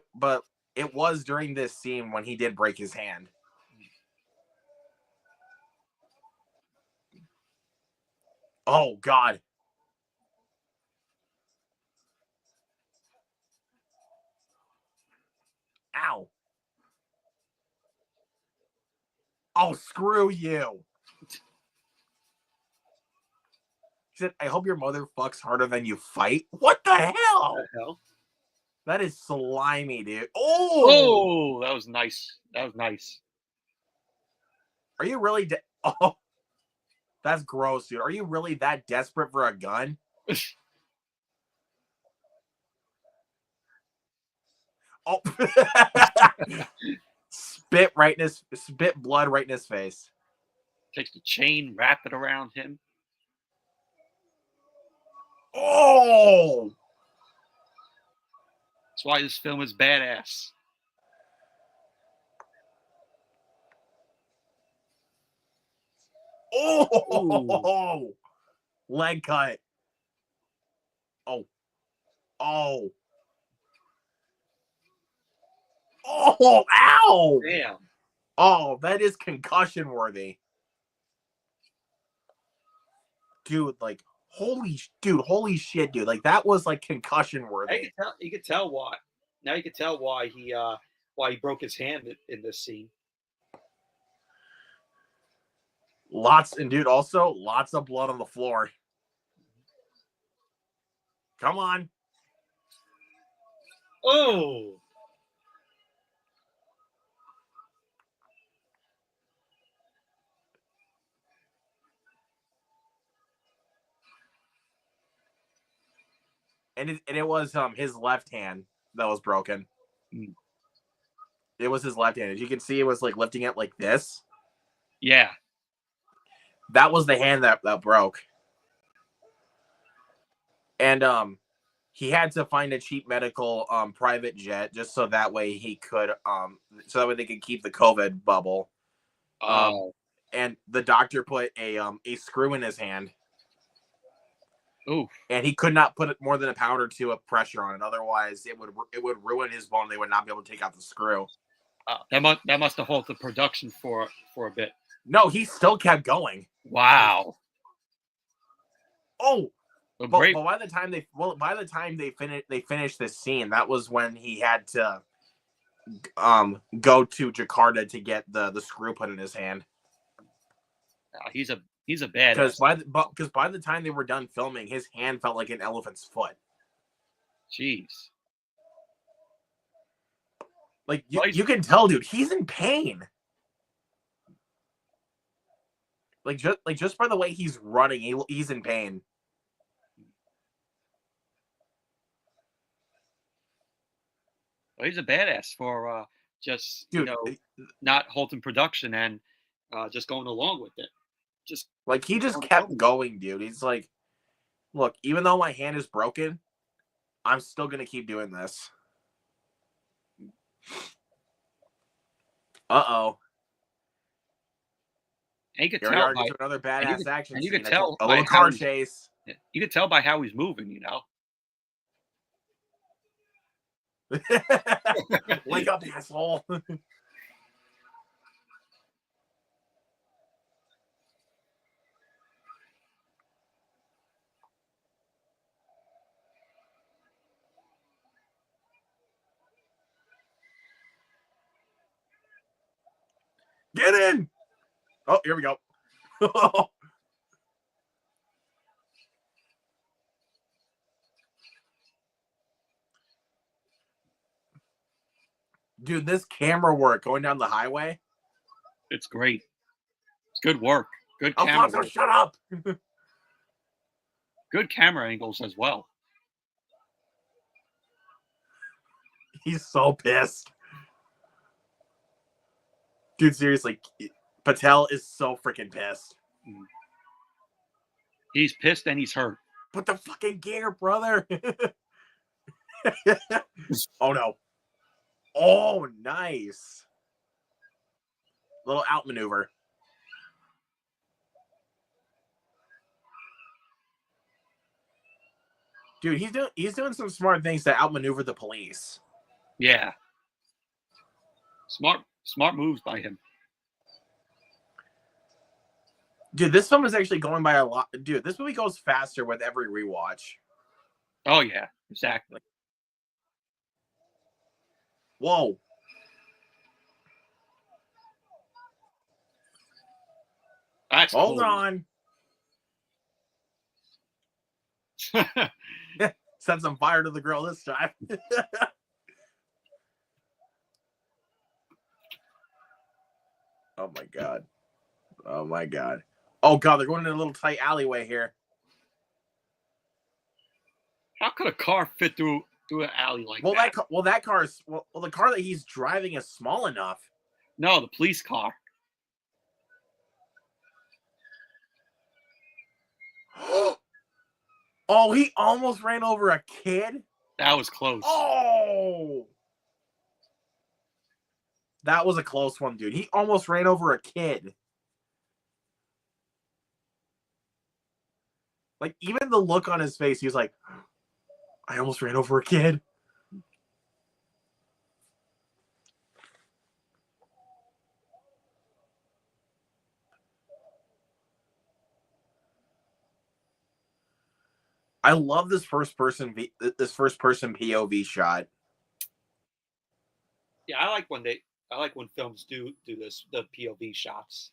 it was during this scene when he did break his hand. Oh God. Ow. Oh, screw you. He said, I hope your mother fucks harder than you fight. What the hell?
What the hell?
That is slimy, dude.
Oh, that was nice. That was nice.
Are you really oh, that's gross, dude. Are you really that desperate for a gun? Oh. Spit blood right in his face.
Takes the chain, wrap it around him.
Oh!
That's why this film is badass.
Oh! Ooh. Leg cut. Oh. Oh. Oh, ow!
Damn.
Oh, that is concussion worthy. Dude, like, holy shit, dude. Like, that was like concussion worthy.
You could tell why. Now you can tell why he broke his hand in this scene.
Also lots of blood on the floor. Come on.
Oh.
And it was his left hand that was broken.
Mm.
It was his left hand. As you can see, it was like lifting it like this.
Yeah.
That was the hand that broke. And he had to find a cheap medical private jet just so that way he could so that way they could keep the COVID bubble. And the doctor put a screw in his hand.
Ooh.
And he could not put more than a pound or 2 of pressure on it. Otherwise, it would ruin his bone. They would not be able to take out the screw.
That must have halted production for a bit.
No, he still kept going.
Wow.
Oh, but by the time they finished this scene, that was when he had to go to Jakarta to get the screw put in his hand.
He's a bad.
Because by the time they were done filming, his hand felt like an elephant's foot.
Jeez.
Like you can tell, dude, he's in pain. Like just by the way he's running, he's in pain.
Well, he's a badass for just not halting production and just going along with it. Just
like he just kept going, dude. He's like, look, even though my hand is broken, I'm still gonna keep doing this. Uh-oh.
And you could tell by
another badass action.
And you could tell
a little car chase.
You could tell by how he's moving, you know.
Wake up, asshole. Get in! Oh, here we go. Dude, this camera work going down the highway.
It's great. It's good work. Good camera
Alfonso,
work.
shut up!
Good camera angles as well.
He's so pissed. Dude, seriously, Patel is so freaking pissed.
He's pissed and he's hurt.
Put the fucking gear, brother. Oh, no. Oh, nice. Little outmaneuver. Dude, he's doing some smart things to outmaneuver the police.
Yeah. Smart moves by him.
Dude, this film is actually going by a lot. Dude, this movie goes faster with every rewatch.
Oh yeah, exactly.
Whoa.
That's
Hold
cool.
on. Set some fire to the grill this time. Oh my god. Oh my god. Oh god, they're going in a little tight alleyway here.
How could a car fit through an alley like that?
That car is the car that he's driving is small enough.
No, the police car.
Oh, he almost ran over a kid.
That was close.
Oh, that was a close one, dude. He almost ran over a kid. Like, even the look on his face, he was like, I almost ran over a kid. I love this first person POV shot.
Yeah, I like when films do this, the POV shots.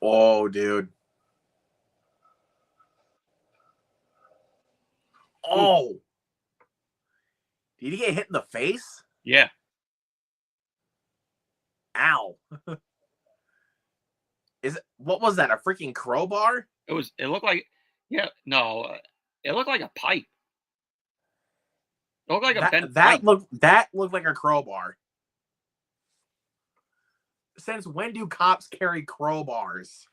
Oh, dude. Oh. Did he get hit in the face?
Yeah.
Ow. What was that? A freaking crowbar?
It looked like, yeah, no, it looked like a pipe. It looked like a bent pipe.
That looked like a crowbar. Since when do cops carry crowbars?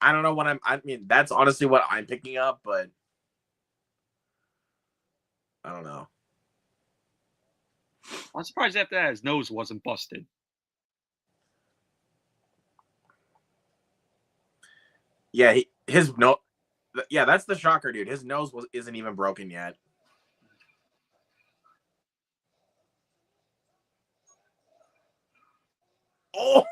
I don't know what I mean, that's honestly what I'm picking up, but I don't know.
I'm surprised after that his nose wasn't busted.
Yeah, yeah, that's the shocker, dude. His nose isn't even broken yet. Oh.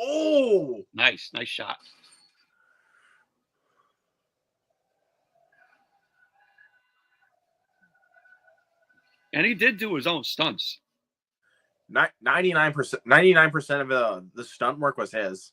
Oh,
Nice shot. And he did do his own stunts.
99% of the stunt work was his.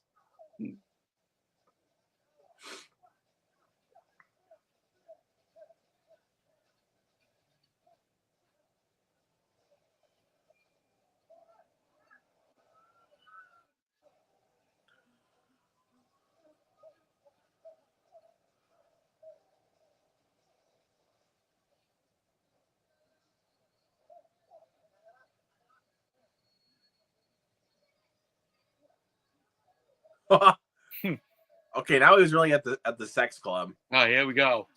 Okay, now he's really at the sex club.
Oh, here we go.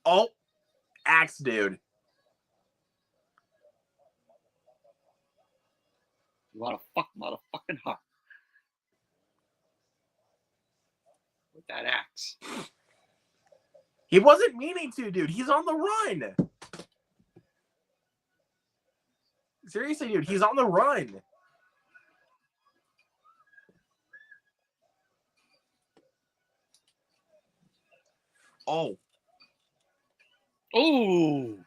Oh, axe dude.
want to fuck motherfucking heart with that axe.
He wasn't meaning to, dude. He's on the run. Seriously, dude. He's on the run. Oh.
Oh.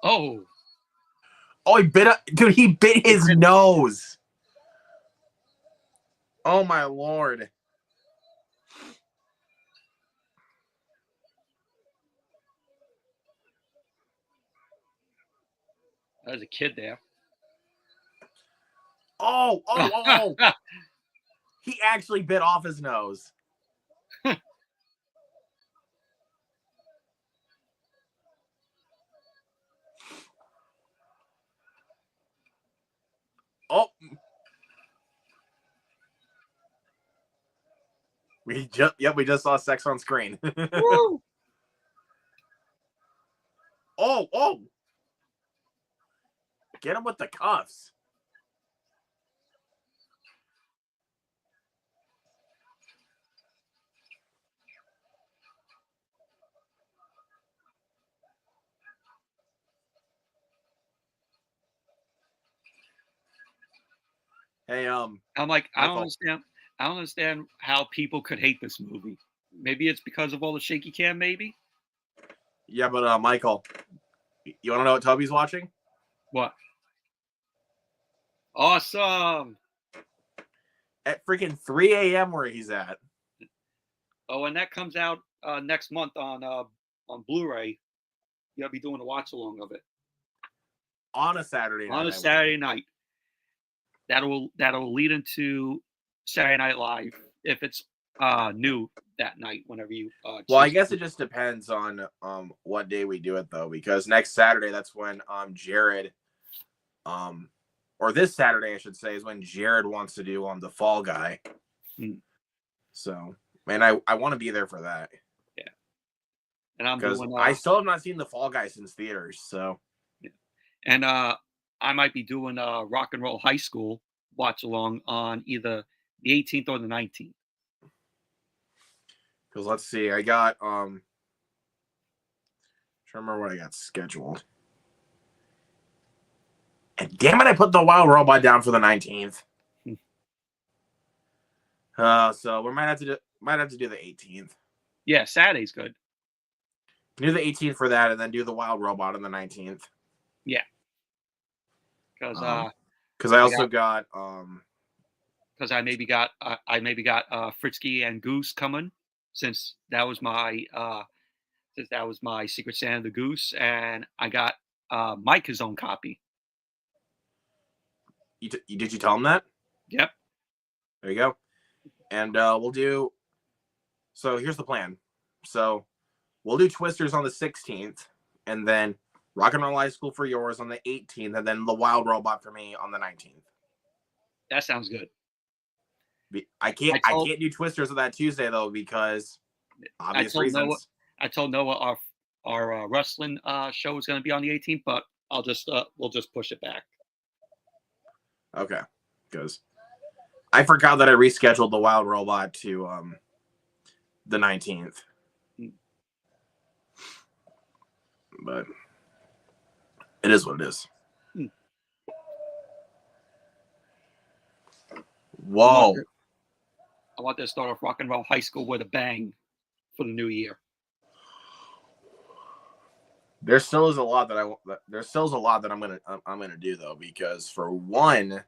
Oh.
Oh, he bit dude, he bit his nose. Oh my lord.
There's a kid there.
Oh. He actually bit off his nose. Oh. We just saw sex on screen. Oh. Get him with the cuffs. Hey,
I'm like, I don't
Michael.
understand how people could hate this movie. Maybe it's because of all the shaky cam, maybe?
Yeah, but Michael, you want to know what Toby's watching?
What? Awesome.
At freaking 3 a.m. where he's at.
Oh, and that comes out next month on Blu-ray. You'll be doing a watch along of it
On a Saturday night.
On a Saturday night. That'll lead into Saturday Night Live if it's new that night. Whenever you.
Well, I guess it just depends on what day we do it though, because next Saturday that's when Jared, or this Saturday I should say, is when Jared wants to do the Fall Guy. So, man, I want to be there for that.
Yeah. And I'm
because
doing.
I still have not seen the Fall Guy since theaters. So.
Yeah. And I might be doing Rock and Roll High School watch along on either the 18th or the 19th.
Because let's see, I got trying to remember what I got scheduled. And damn it, I put the Wild Robot down for the 19th. So we might have to do the 18th.
Yeah, Saturday's good.
Do the 18th for that, and then do the Wild Robot on the 19th.
Yeah. Because
I also got
because I maybe got Fritzky and Goose coming, since that was my Secret Santa the Goose, and I got Mike his own copy.
Did you tell him that?
Yep.
There you go. And we'll do. So here's the plan. So we'll do Twisters on the 16th, and then Rock and Roll High School for yours on the 18th, and then the Wild Robot for me on the 19th.
That sounds good.
I can't do Twisters on that Tuesday though, because obvious reasons.
I told Noah our wrestling show is going to be on the 18th, but we'll just push it back.
Okay, because I forgot that I rescheduled the Wild Robot to the 19th. But it is what it is. Whoa.
I want to start off Rock and Roll High School with a bang for the new year.
There still is a lot that I'm gonna do though, because for one,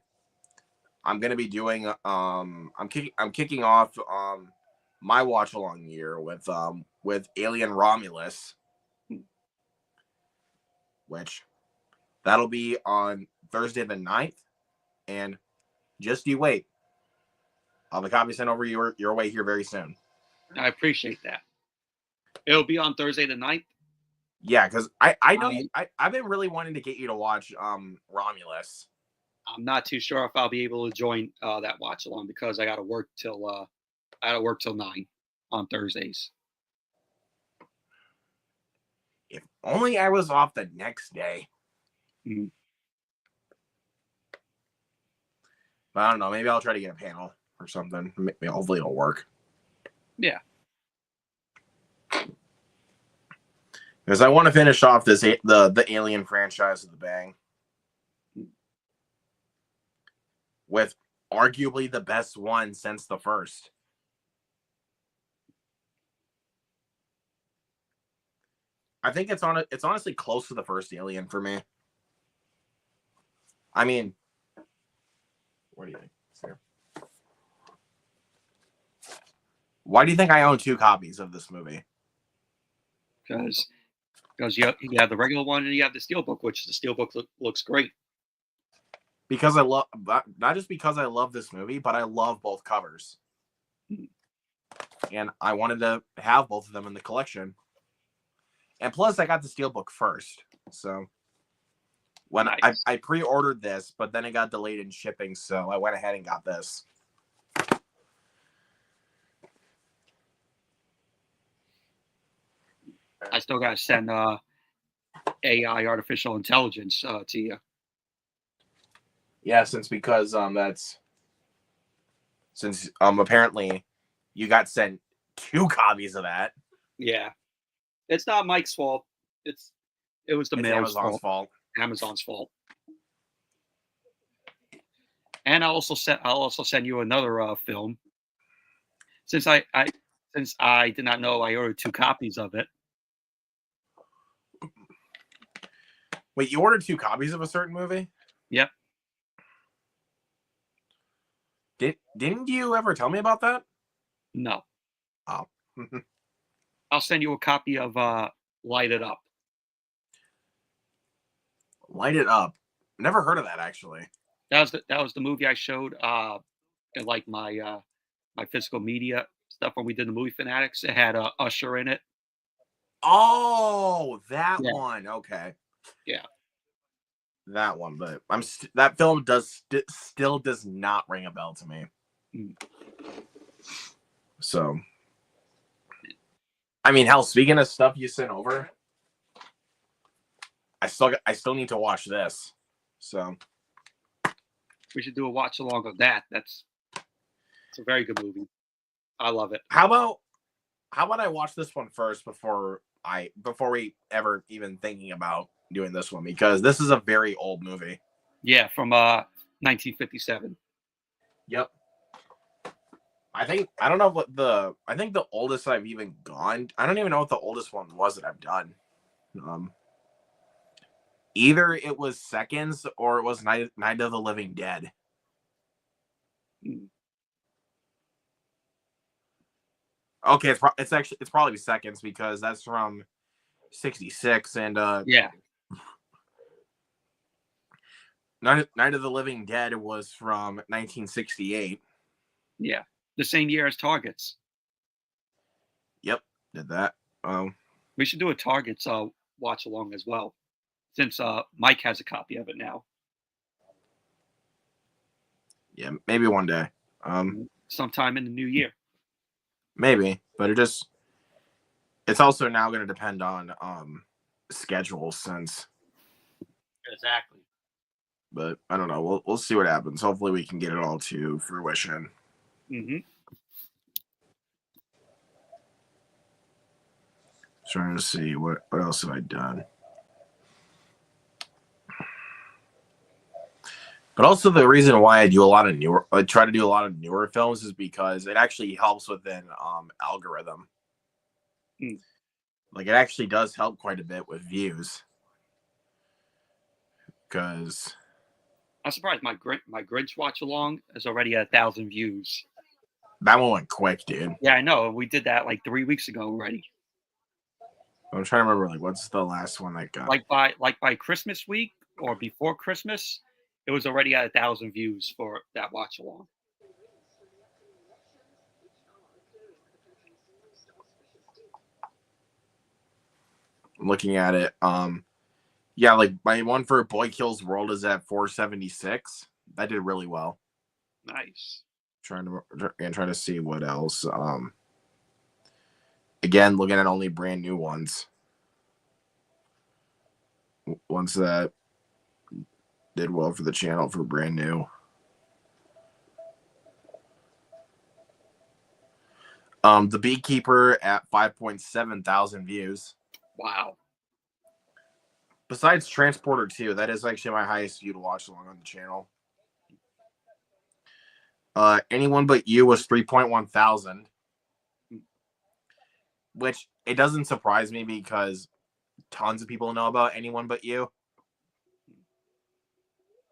I'm gonna be doing I'm kicking off my watch along year with Alien Romulus, which that'll be on Thursday the 9th, and just you wait. I'll have a copy sent over your way here very soon.
I appreciate that. It'll be on Thursday the 9th?
Yeah, because I know I've been really wanting to get you to watch Romulus.
I'm not too sure if I'll be able to join that watch along because I got to work till 9 on Thursdays.
If only I was off the next day.
Mm.
But I don't know. Maybe I'll try to get a panel or something. Hopefully it'll work.
Yeah.
Because I want to finish off the Alien franchise with the bang. With arguably the best one since the first. I think it's honestly close to the first Alien for me. I mean, what do you think? Why do you think I own 2 copies of this movie?
Because you have the regular one and you have the Steelbook, which the Steelbook looks great.
Because I love, not just because I love this movie, but I love both covers. And I wanted to have both of them in the collection. And plus, I got the Steelbook first. So when
Nice.
I pre-ordered this, but then it got delayed in shipping, so I went ahead and got this.
I still got to send AI, artificial intelligence, to you.
Yeah, since apparently you got sent 2 copies of that.
Yeah, it's not Mike's fault. It was the mail's
Amazon's fault.
Amazon's fault. And I'll also send you another film. Since I did not know I ordered 2 copies of it.
Wait, you ordered 2 copies of a certain movie?
Yep.
Didn't you ever tell me about that?
No.
Oh.
I'll send you a copy of Light It Up.
Light It Up. Never heard of that, actually.
That was the movie I showed in like my physical media stuff when we did the Movie Fanatics. It had Usher in it.
Oh, that
Yeah.
one. Okay.
Yeah.
That one, but that film still does not ring a bell to me.
Mm.
So, I mean, hell, speaking of stuff you sent over, I still need to watch this. So
we should do a watch along of that. It's a very good movie. I love it.
How about I watch this one first before we ever even thinking about doing this one, because this is a very old movie.
Yeah, from 1957.
Yep. I think the oldest I've even gone. I don't even know what the oldest one was that I've done. Either it was Seconds or it was Night of the Living Dead. Okay, it's probably Seconds because that's from 66 and
yeah.
Night of the Living Dead was from 1968.
Yeah, the same year as Targets.
Yep, did that.
We should do a Targets watch along as well, since Mike has a copy of it now.
Yeah, maybe one day.
Sometime in the new year.
Maybe, but it's also now going to depend on schedules since.
Exactly.
But I don't know. We'll see what happens. Hopefully, we can get it all to fruition.
Mm-hmm.
Trying to see what else have I done. But also the reason why I try to do a lot of newer films is because it actually helps within algorithm. Like it actually does help quite a bit with views. Because
I'm surprised my Grinch watch along is already at 1,000 views.
That one went quick, dude.
Yeah, I know. We did that like 3 weeks ago already.
I'm trying to remember, like, what's the last one I got?
Like by Christmas week or before Christmas, it was already at 1,000 views for that watch along.
I'm looking at it. Yeah, like my one for Boy Kills World is at 476. That did really well.
Nice.
Trying to see what else. Again, looking at only brand new ones. Ones that did well for the channel for brand new. The Beekeeper at 5.7 thousand views.
Wow.
Besides Transporter 2, that is actually my highest viewed watch along on the channel. Anyone But You was 3.1 thousand. Which it doesn't surprise me because tons of people know about Anyone But You.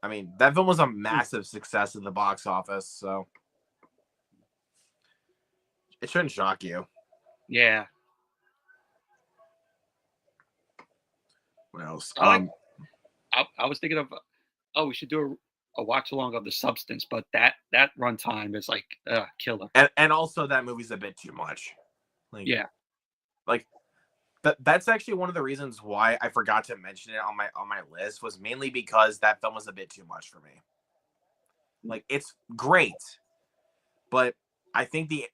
I mean, that film was a massive success at the box office, so it shouldn't shock you.
Yeah.
What else?
I was thinking of, we should do a watch along of The Substance, but that runtime is like killer.
And also that movie's a bit too much.
Yeah.
That's actually one of the reasons why I forgot to mention it on my list, was mainly because that film was a bit too much for me. Like, it's great, but I think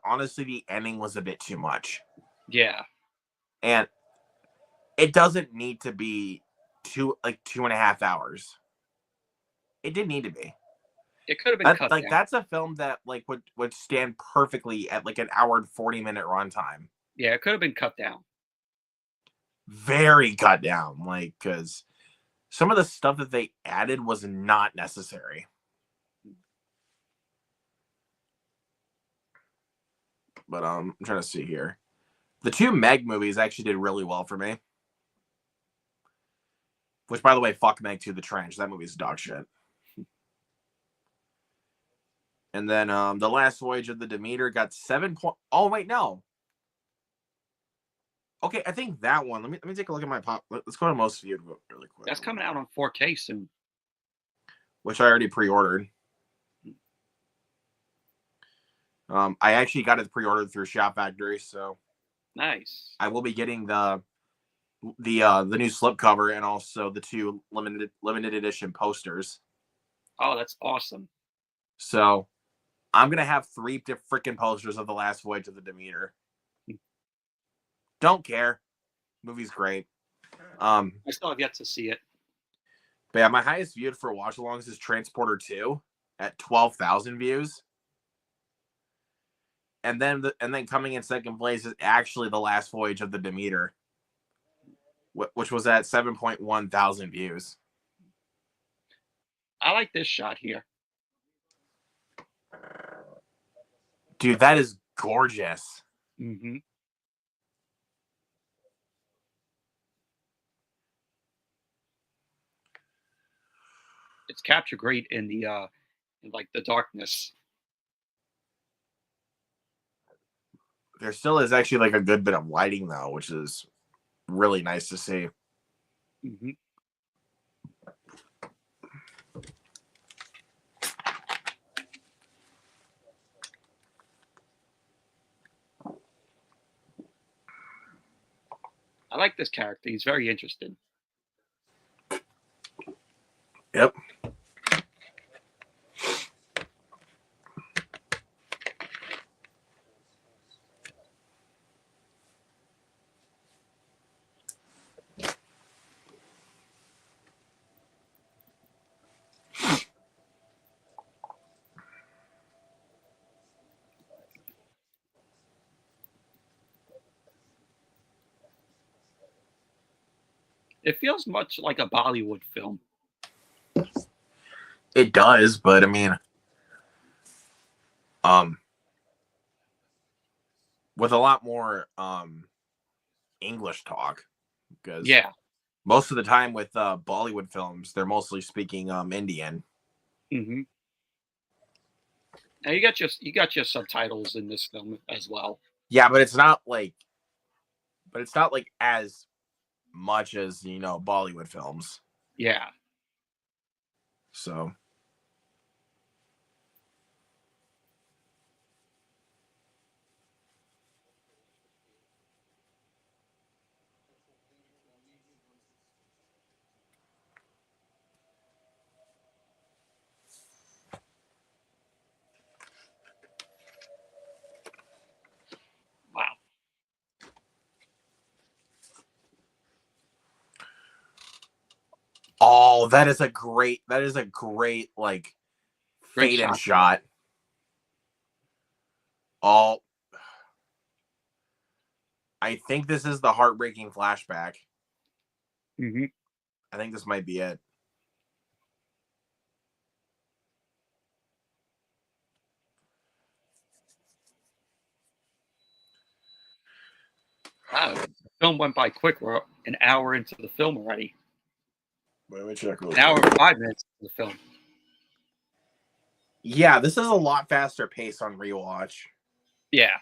honestly the ending was a bit too much.
Yeah.
And it doesn't need to be 2.5 hours. It didn't need to be.
It could have been cut down.
That's a film that would stand perfectly at like an hour and 40-minute runtime.
Yeah, it could have been cut down.
Very cut down, because some of the stuff that they added was not necessary. But I'm trying to see here. The two Meg movies actually did really well for me. Which, by the way, fuck Meg 2: The Trench. That movie's dog shit. And then The Last Voyage of the Demeter got 7 point. Oh wait, no. Okay, I think that one. Let me take a look at my pop. Let's go to most viewed really quick.
That's coming out on 4K soon.
Which I already pre-ordered. I actually got it pre-ordered through Shop Factory, so
nice.
I will be getting the new slipcover and also the two limited edition posters.
Oh, that's awesome.
So I'm gonna have 3 freaking posters of The Last Voyage of the Demeter. Don't care. Movie's great.
I still have yet to see it.
But yeah, my highest viewed for watch-alongs is Transporter 2 at 12,000 views. And then coming in second place is actually The Last Voyage of the Demeter, which was at 7.1 thousand views.
I like this shot here.
Dude, that is gorgeous.
Mm-hmm. It's captured great in the in like the darkness.
There still is actually like a good bit of lighting though, which is really nice to see.
Mm-hmm. I like this character. He's very interesting.
Yep.
It feels much like a Bollywood film.
It does, but I mean, with a lot more English talk, because
yeah,
most of the time with Bollywood films, they're mostly speaking Indian.
Mm-hmm. Now you got your subtitles in this film as well.
Yeah, but it's not like as much as Bollywood films.
Yeah.
So. Oh, that is a great like
Great
fade in
shot.
shot. Oh, I think this is the heartbreaking flashback.
Mm-hmm.
I think this might be it.
Wow, the film went by quick. We're an hour into the film already.
Wait, let me check.
An hour and 5 minutes into the film.
Yeah, this is a lot faster pace on rewatch.
Yeah.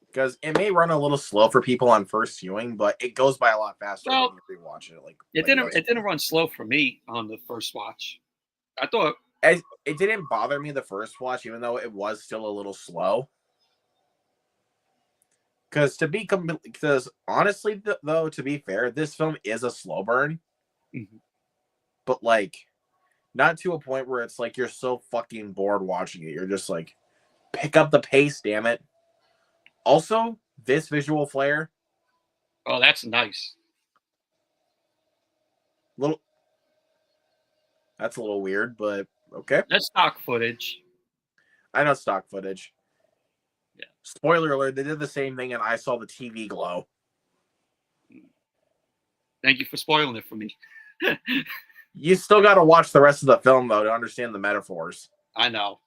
Because it may run a little slow for people on first viewing, but it goes by a lot faster when you rewatch it.
It didn't run slow for me on the first watch. I thought
it didn't bother me the first watch, even though it was still a little slow. Because honestly, though, to be fair, this film is a slow burn, but like not to a point where it's like you're so fucking bored watching it. You're just like, pick up the pace, damn it. Also, this visual flair.
Oh, that's nice.
That's a little weird, but okay.
That's stock footage.
I know stock footage.
Yeah.
Spoiler alert, they did the same thing and I saw the TV glow.
Thank you for spoiling it for me.
You still got to watch the rest of the film, though, to understand the metaphors.
I know.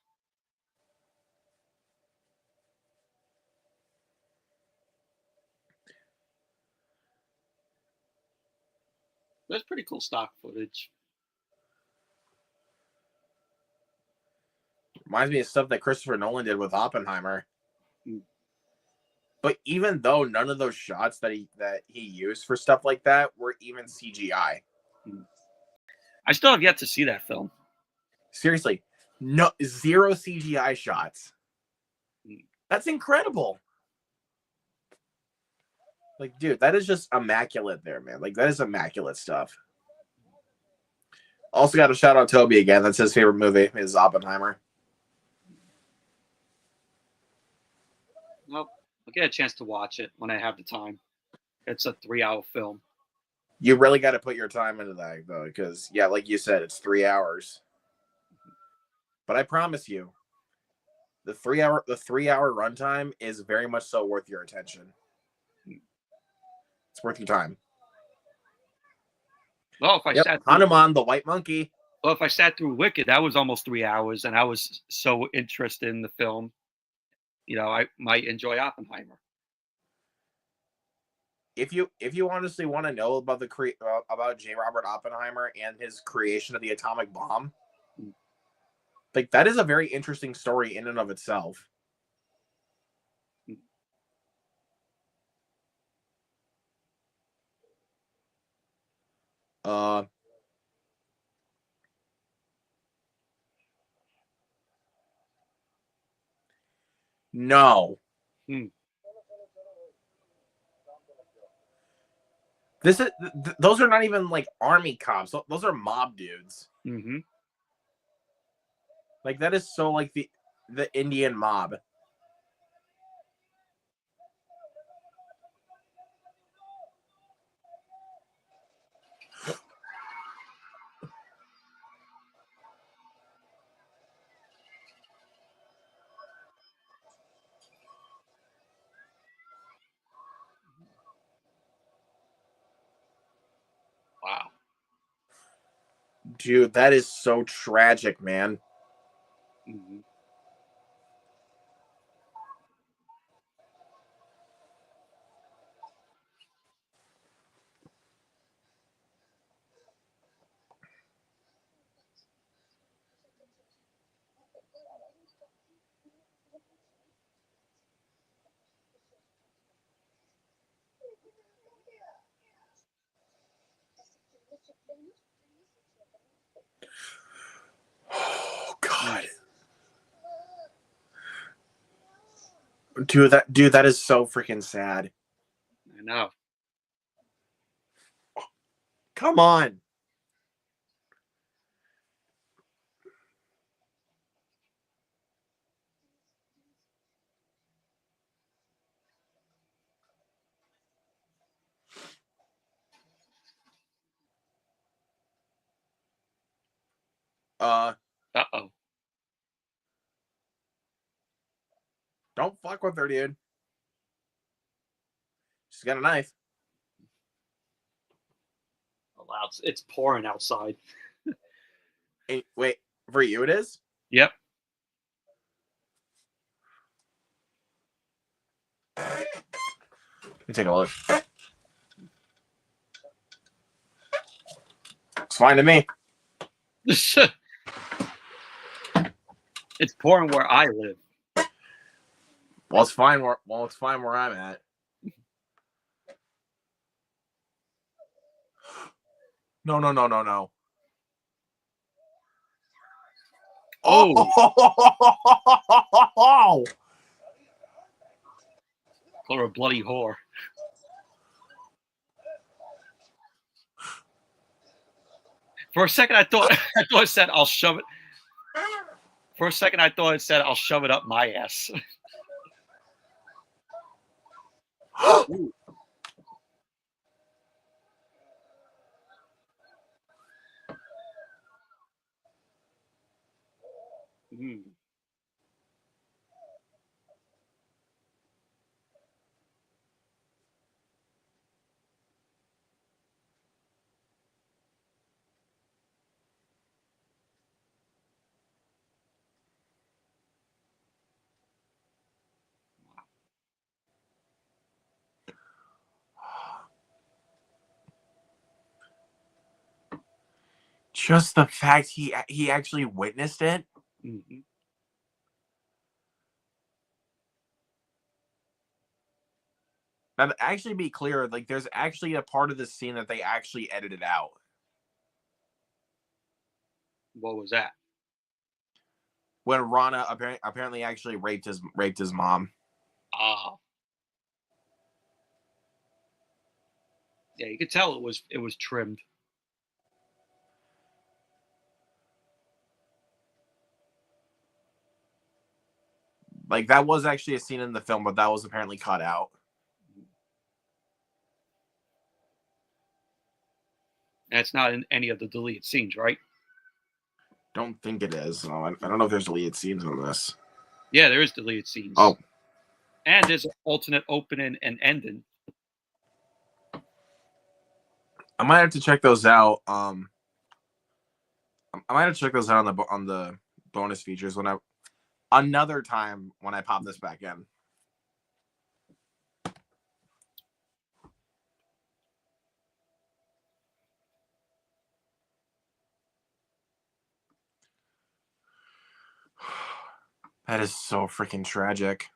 That's pretty cool stock footage.
Reminds me of stuff that Christopher Nolan did with Oppenheimer. But even though none of those shots that he used for stuff like that were even CGI.
I still have yet to see that film.
Seriously, no, zero CGI shots. That's incredible. Like, dude, that is just immaculate there, man. Like, that is immaculate stuff. Also got to shout out Toby again. That's his favorite movie, is Oppenheimer.
Well, I'll get a chance to watch it when I have the time. It's a 3-hour film.
You really got to put your time into that, though, because, yeah, like you said, it's 3 hours. But I promise you, the 3-hour runtime is very much so worth your attention. It's worth your time.
Well, if I sat through
Hanuman, the white monkey.
Well, if I sat through Wicked, that was almost 3 hours, and I was so interested in the film. You know, I might enjoy Oppenheimer.
If you honestly want to know about about J. Robert Oppenheimer and his creation of the atomic bomb, like, that is a very interesting story in and of itself. No. Those are not even like army cops. Those are mob dudes.
Mm-hmm.
Like, that is so like the Indian mob.
Wow.
Dude, that is so tragic, man.
Mm-hmm.
Oh God. Dude, that is so freaking sad.
I know.
Come on.
Uh-oh.
Don't fuck with her, dude. She's got a knife.
Oh, wow, it's pouring outside.
Hey, wait, for you it is?
Yep.
Let me take a look. It's fine to me.
It's pouring where I live.
Well, it's fine where I'm at. No.
Oh. Call her a bloody whore. For a second, I thought it said, "I'll shove it." For a second, I thought it said, "I'll shove it up my ass." Mm.
Just the fact he actually witnessed it.
Mm-hmm.
Now, to actually be clear, like there's actually a part of the scene that they actually edited out.
What was that?
When Rana apparently actually raped his mom.
Ah. Yeah, you could tell it was trimmed.
Like that was actually a scene in the film, but that was apparently cut out.
That's not in any of the deleted scenes, right?
Don't think it is. No, I don't know if there's deleted scenes on this.
Yeah, there is deleted scenes.
Oh.
And there's an alternate opening and ending.
I might have to check those out. I might have to check those out on the bonus features another time when I pop this back in. That is so freaking tragic.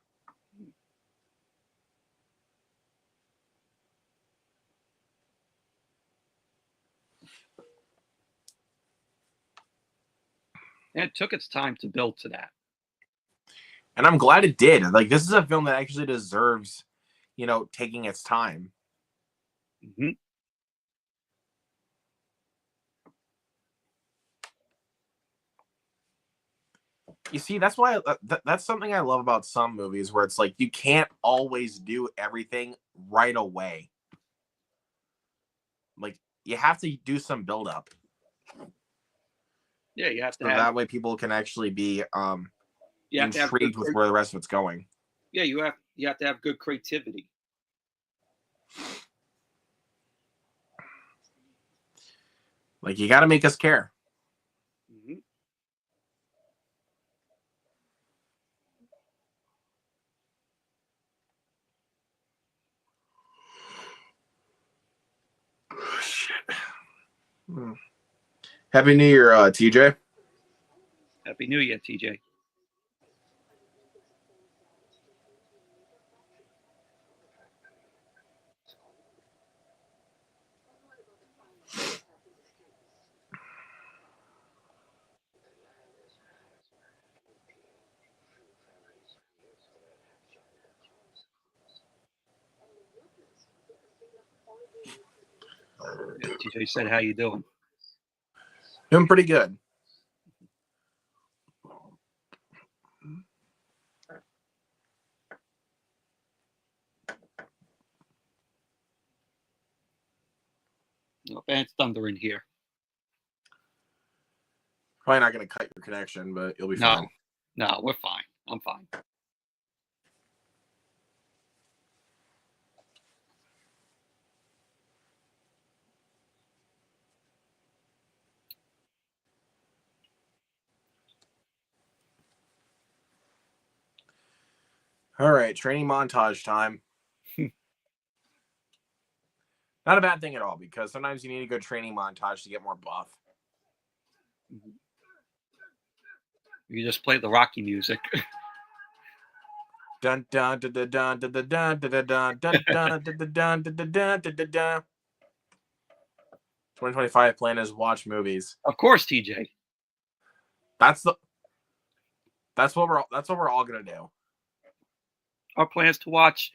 And it took its time to build to that.
And I'm glad it did. Like this is a film that actually deserves, taking its time.
Mm-hmm.
You see, that's why that's something I love about some movies where it's like you can't always do everything right away. Like you have to do some build up.
Yeah, you have to
so that way people can actually be intrigued with where the rest of it's going.
Yeah, you have to have good creativity.
Like you got to make us care.
Mm-hmm.
Oh, shit. Happy New Year, TJ.
Happy New Year, TJ. Yeah, TJ said, "How you doing?"
Doing pretty good.
Oh, and it's thundering here.
Probably not going to cut your connection, but you'll be fine.
No, we're fine. I'm fine.
All right, training montage time. Not a bad thing at all, because sometimes you need a good training montage to get more buff.
You just play the Rocky music.
Dun dun dun dun dun dun dun dun dun dun dun dun dun dun dun dun. 2025 plan is watch movies.
Of course, TJ.
That's what we're all gonna do.
Our plan is to watch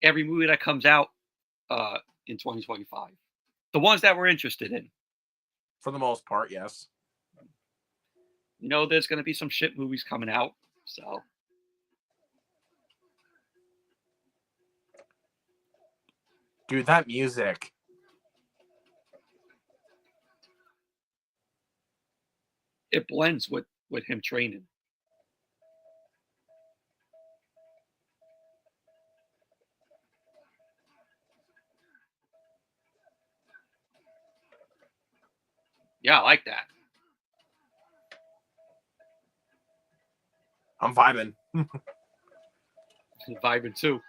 every movie that comes out in 2025. The ones that we're interested in.
For the most part, yes.
You know, there's going to be some shit movies coming out, so.
Dude, that music.
It blends with him training. Yeah, I like that.
I'm vibing.
Vibing too.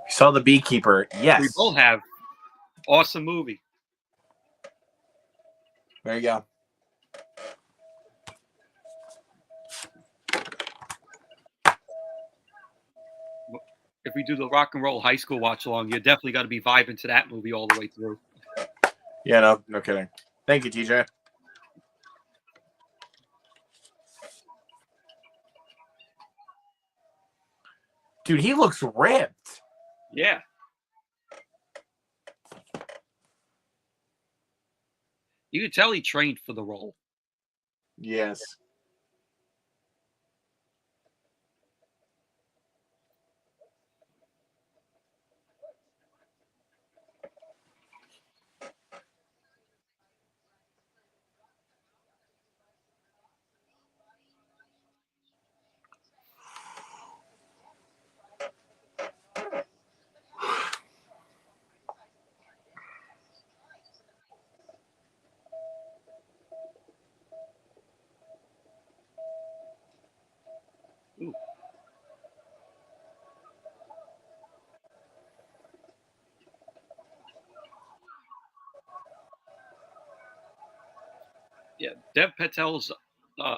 Saw The Beekeeper. Yes.
We both have. Awesome movie.
There you go.
If we do the Rock and Roll High School watch along, you definitely got to be vibing to that movie all the way through.
Yeah, no kidding. Thank you, TJ. Dude, he looks ripped.
Yeah. You could tell he trained for the role.
Yes.
Ooh. Yeah, Dev Patel's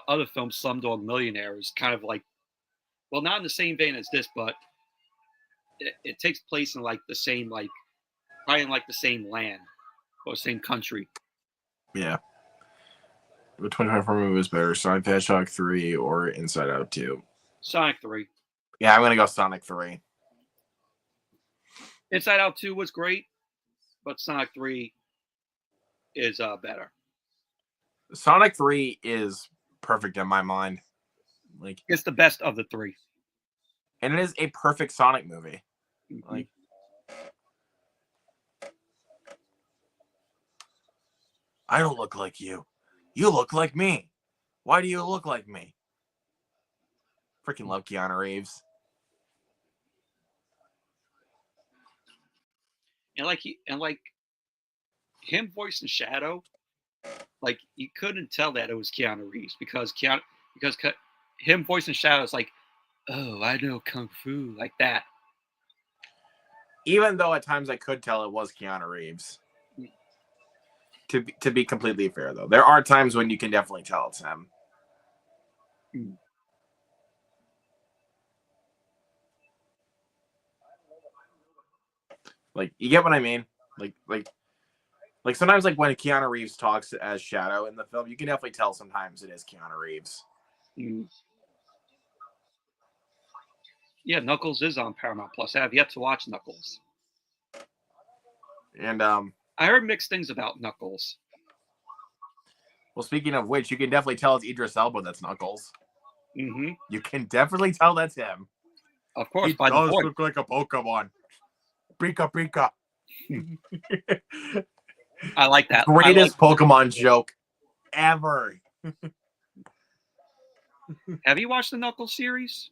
other film, Slumdog Millionaire, is kind of like, well, not in the same vein as this, but it takes place in like the same, like, probably in like the same land or same country.
Yeah. The 2024 movie was better, Sonic the Hedgehog 3 or Inside Out 2?
Sonic 3.
Yeah, I'm going to go Sonic 3.
Inside Out 2 was great, but Sonic 3 is better.
Sonic 3 is perfect in my mind. Like,
it's the best of the three.
And it is a perfect Sonic movie.
Mm-hmm.
Like, I don't look like you. You look like me. Why do you look like me? Freaking love Keanu Reeves.
And like him voicing Shadow, like you couldn't tell that it was Keanu Reeves because him voicing Shadow is like, oh, I know kung fu, like that.
Even though at times I could tell it was Keanu Reeves. To be completely fair, though, there are times when you can definitely tell it's him. Like, you get what I mean? Like sometimes, like when Keanu Reeves talks as Shadow in the film, you can definitely tell sometimes it is Keanu Reeves.
Yeah, Knuckles is on Paramount Plus. I have yet to watch Knuckles.
And
I heard mixed things about Knuckles.
Well, speaking of which, you can definitely tell it's Idris Elba that's Knuckles.
Mm-hmm.
You can definitely tell that's him.
Of course,
he does look like a Pokemon. Pika Pika.
I like that.
Greatest Pokemon joke ever.
Have you watched the Knuckles series?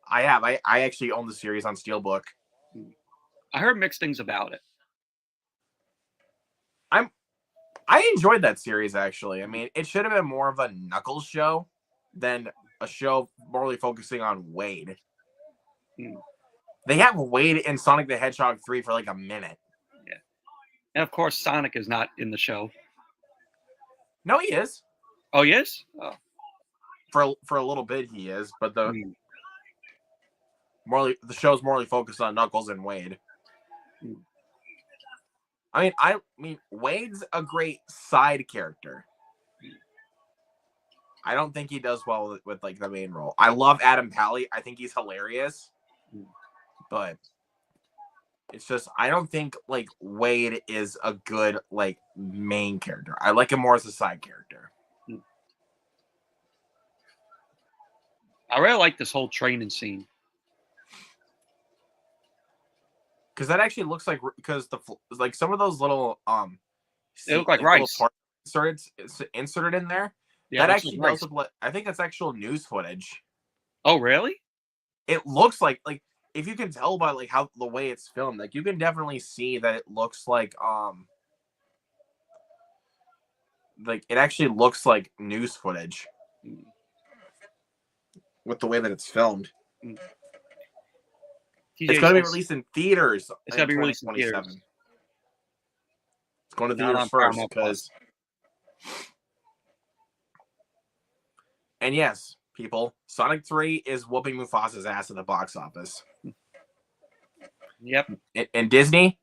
I have. I actually own the series on Steelbook.
I heard mixed things about it.
I enjoyed that series, actually. I mean, it should have been more of a Knuckles show than a show morely focusing on Wade. They have Wade in Sonic the Hedgehog 3 for like a minute.
Yeah. And of course, Sonic is not in the show.
No, he is.
Oh, he is? Oh.
For a little bit, he is. But the show's morely focused on Knuckles and Wade. I mean, Wade's a great side character. I don't think he does well with like the main role. I love Adam Pally. I think he's hilarious. But it's just I don't think like Wade is a good like main character. I like him more as a side character.
I really like this whole training scene.
Because that actually looks like because the like some of those little
they look like rice
inserted in there.
Yeah,
that actually does look like, I think that's actual news footage.
Oh, really?
It looks like if you can tell by like how the way it's filmed, like you can definitely see that it looks like it actually looks like news footage with the way that it's filmed. It's going to be released in theaters.
It's going to be released in theaters.
It's going to theaters first because. And yes, people, Sonic 3 is whooping Mufasa's ass at the box office.
Yep.
And Disney,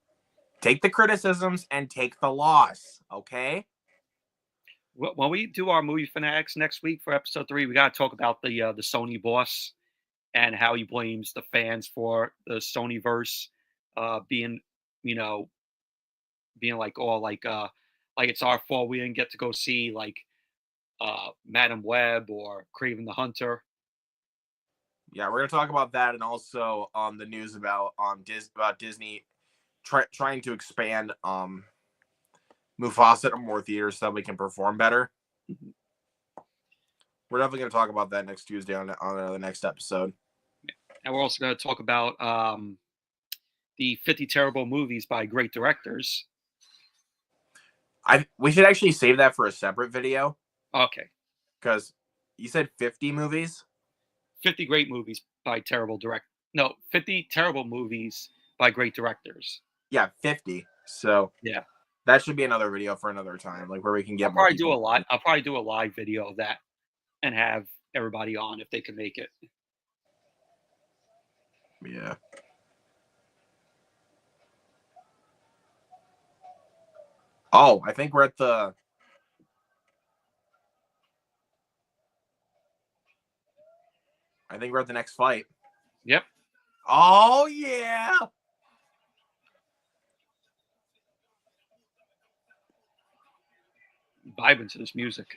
take the criticisms and take the loss, okay?
When we do our movie fanatics next week for episode 3, we got to talk about the Sony boss and how he blames the fans for the Sonyverse being like all like it's our fault we didn't get to go see like Madam Web or Kraven the Hunter.
Yeah, we're gonna talk about that and also the news about Disney trying to expand Mufasa to more theaters so that we can perform better. We're definitely gonna talk about that next Tuesday on the next episode.
And we're also going to talk about the 50 terrible movies by great directors.
We should actually save that for a separate video.
Okay.
Because you said 50 movies?
50 great movies by 50 terrible movies by great directors.
Yeah, 50. So
yeah,
that should be another video for another time, like where we can get.
I'll probably do a live video of that and have everybody on if they can make it.
Yeah. Oh, I think we're at the. I think we're at the next fight.
Yep.
Oh, yeah.
Vibing to this music.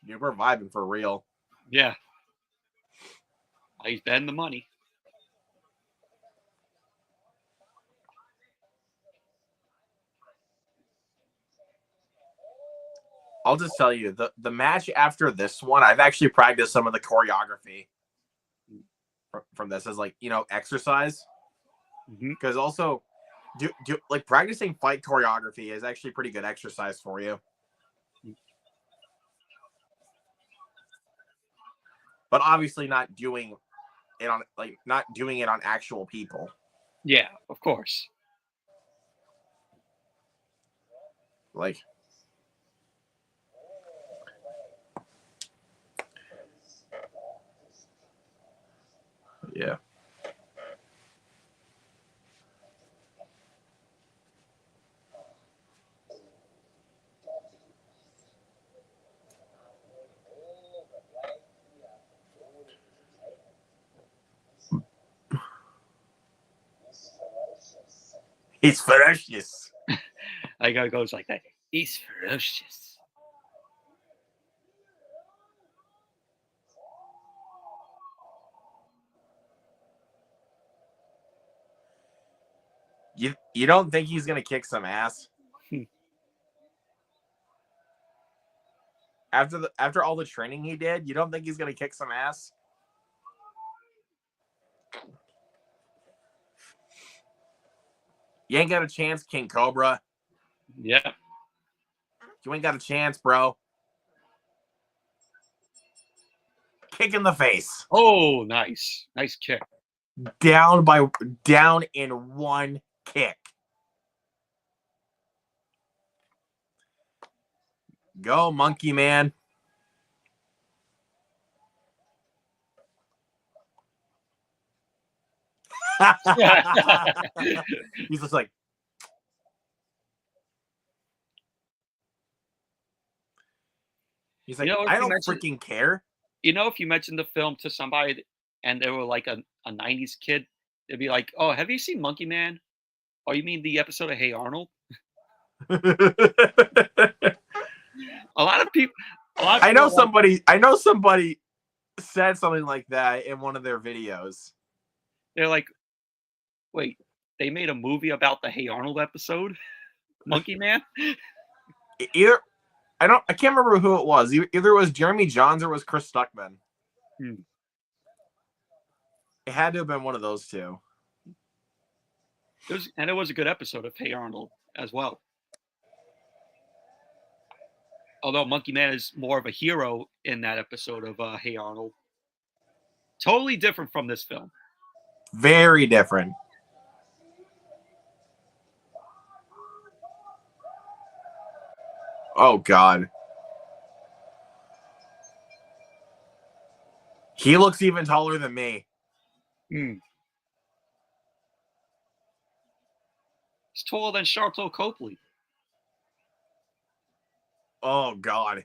Yeah, we're vibing for real.
Yeah. He's betting the money.
I'll just tell you, the match after this one, I've actually practiced some of the choreography from this as like, exercise. Because also, do like practicing fight choreography is actually pretty good exercise for you. But obviously not doing it on actual people.
Yeah, of course.
Like, yeah. He's ferocious.
I gotta go like that. He's ferocious.
You don't think he's gonna kick some ass? After all the training he did, you don't think he's gonna kick some ass? You ain't got a chance, King Cobra.
Yeah.
You ain't got a chance, bro. Kick in the face.
Oh, nice. Nice kick.
Down in one kick. Go, Monkey Man. He's just like, I don't freaking care.
If you mentioned the film to somebody and they were like a 90s kid, they'd be like, oh, have you seen Monkey Man? Oh, you mean the episode of Hey Arnold? A lot of people.
I know somebody said something like that in one of their videos.
They're like, wait, they made a movie about the Hey Arnold episode? Monkey Man?
I can't remember who it was. Either it was Jeremy Jahns or it was Chris Stuckman. It had to have been one of those two.
It was a good episode of Hey Arnold as well. Although Monkey Man is more of a hero in that episode of Hey Arnold. Totally different from this film.
Very different. Oh, God. He looks even taller than me.
He's taller than Sharlto Copley.
Oh, God.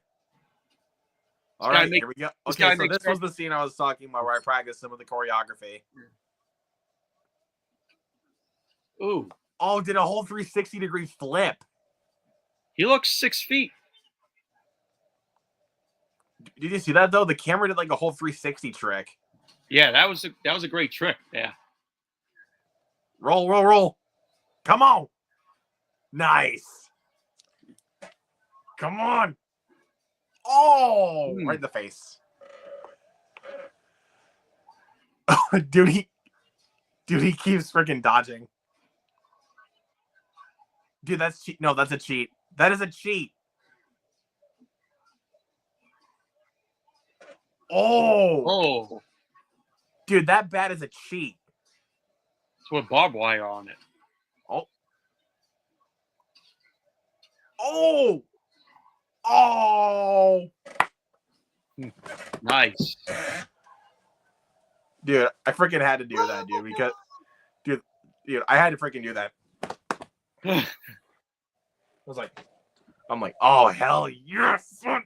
All right, here we go. Okay, so this was the scene I was talking about where I practiced some of the choreography.
Ooh.
Oh, did a whole 360-degree flip.
He looks 6 feet.
Did you see that, though? The camera did like a whole 360 trick.
Yeah, that was a great trick. Yeah.
Roll, roll, roll. Come on. Nice. Come on. Oh, right in the face. Dude, he keeps freaking dodging. Dude, that's cheat. No, that's a cheat. That is a cheat. Oh. Dude, that bat is a cheat.
It's with barbed wire on it.
Oh. Oh. Oh.
Nice.
Dude, I freaking had to do that, dude, because dude, I had to freaking do that. I'm like, oh hell yes, son.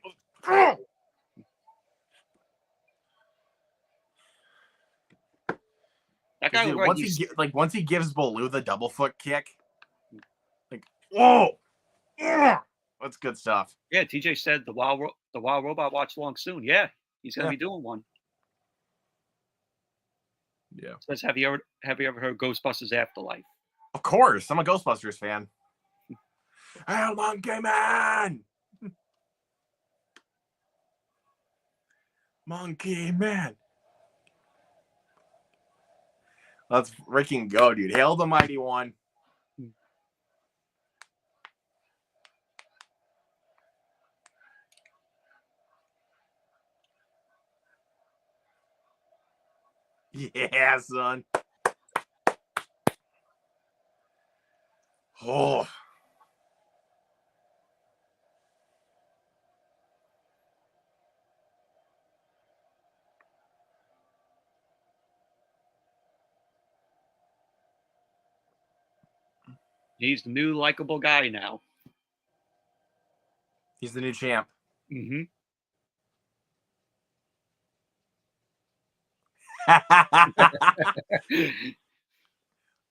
That guy,
dude, once he gives Baloo the double foot kick, like, whoa, that's good stuff.
Yeah, TJ said the Wild Robot watch along soon. Yeah, he's gonna be doing one.
Yeah.
Says, have you ever heard Ghostbusters Afterlife?
Of course, I'm a Ghostbusters fan. Hey, Monkey Man! Monkey Man! Let's freaking go, dude. Hail the Mighty One. Yeah, son. Oh.
He's the new likable guy now.
He's the new champ.
Mm-hmm.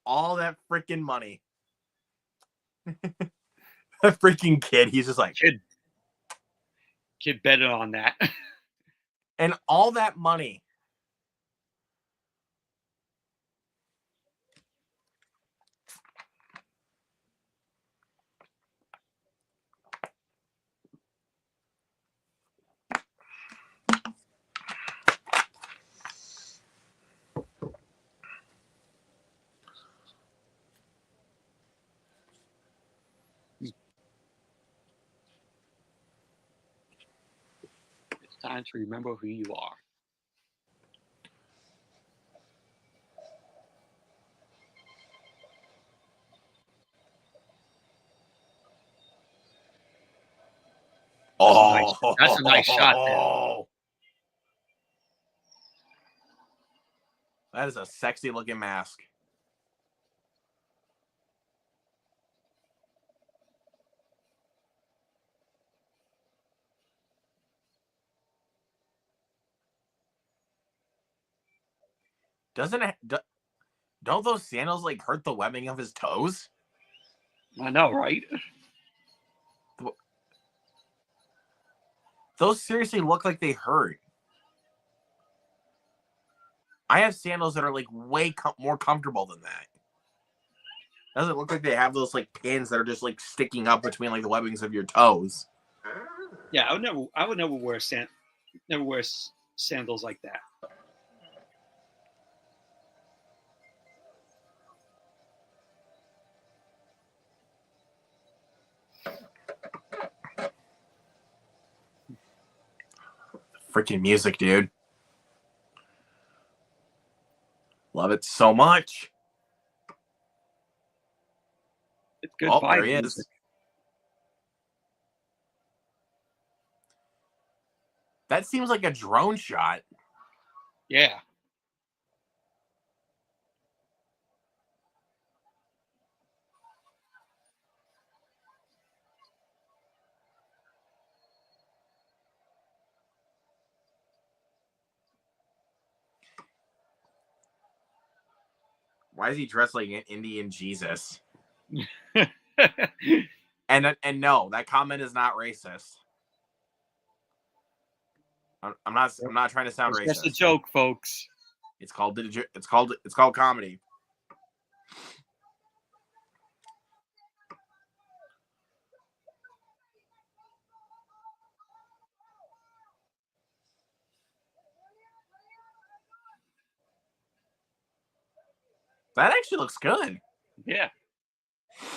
All that freaking money. That freaking kid, he's just like
kid betted on that.
And all that money.
time to remember who you are. That's a nice shot there.
That is a sexy looking mask. Don't those sandals like hurt the webbing of his toes?
I know, right?
Those seriously look like they hurt. I have sandals that are like way more comfortable than that. Doesn't look like they have those like pins that are just like sticking up between like the webbings of your toes.
Yeah, I would never wear sandals like that.
Freaking music, dude. Love it so much.
It's good
Oh,
vibe
there he
music.
is. That seems like a drone shot.
Yeah.
Why is he dressed like an Indian Jesus? And no, that comment is not racist. I'm not trying to sound racist.
That's a joke, folks.
It's called comedy. That actually looks good.
Yeah.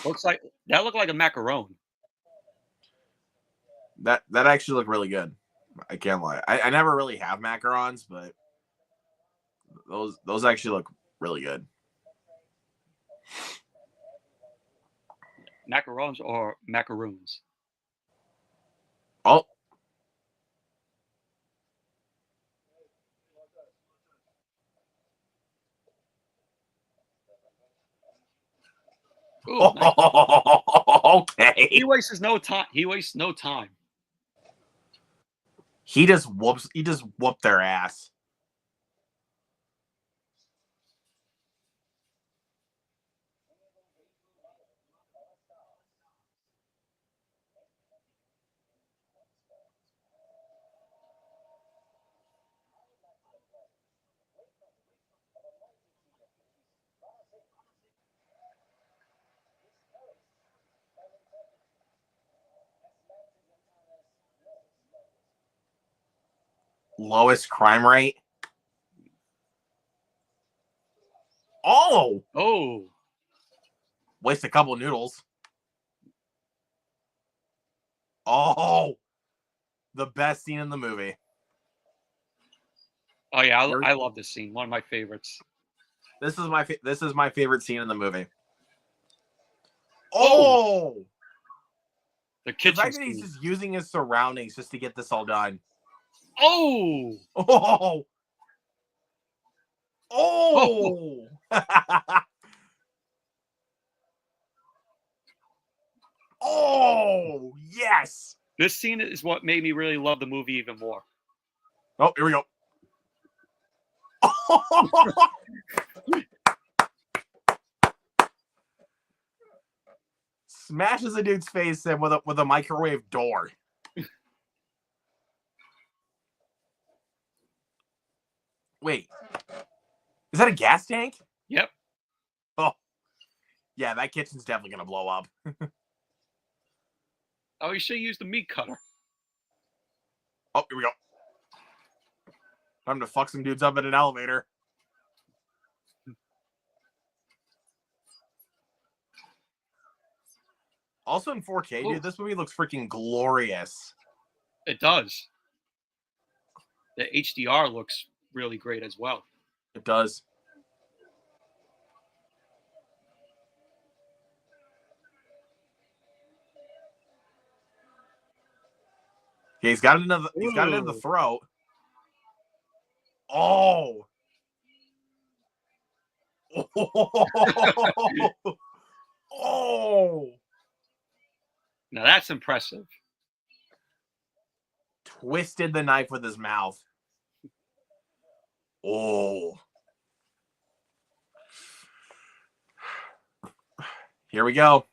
Looked like a macaron.
That actually looked really good. I can't lie. I never really have macarons, but those actually look really good.
Macarons or macaroons?
Oh.
Ooh, nice.
Okay.
He wastes no time.
He just whooped their ass. Lowest crime rate. Oh. Waste a couple noodles. Oh. The best scene in the movie.
Oh yeah, I love this scene. One of my favorites.
This is my favorite scene in the movie. Oh.
The kitchen.
The fact that he's just using his surroundings just to get this all done.
Oh.
Oh. Oh. Oh, yes.
This scene is what made me really love the movie even more.
Oh, here we go. Smashes a dude's face in with a microwave door. Wait. Is that a gas tank?
Yep.
Oh. Yeah, that kitchen's definitely going to blow up.
Oh, you should have used the meat cutter.
Oh, here we go. Time to fuck some dudes up in an elevator. Also in 4K, dude, this movie looks freaking glorious.
It does. the HDR looks really great as well.
It does. Okay, he's got it in the throat. Oh. Oh.
Now that's impressive.
Twisted the knife with his mouth. Oh. Here we go.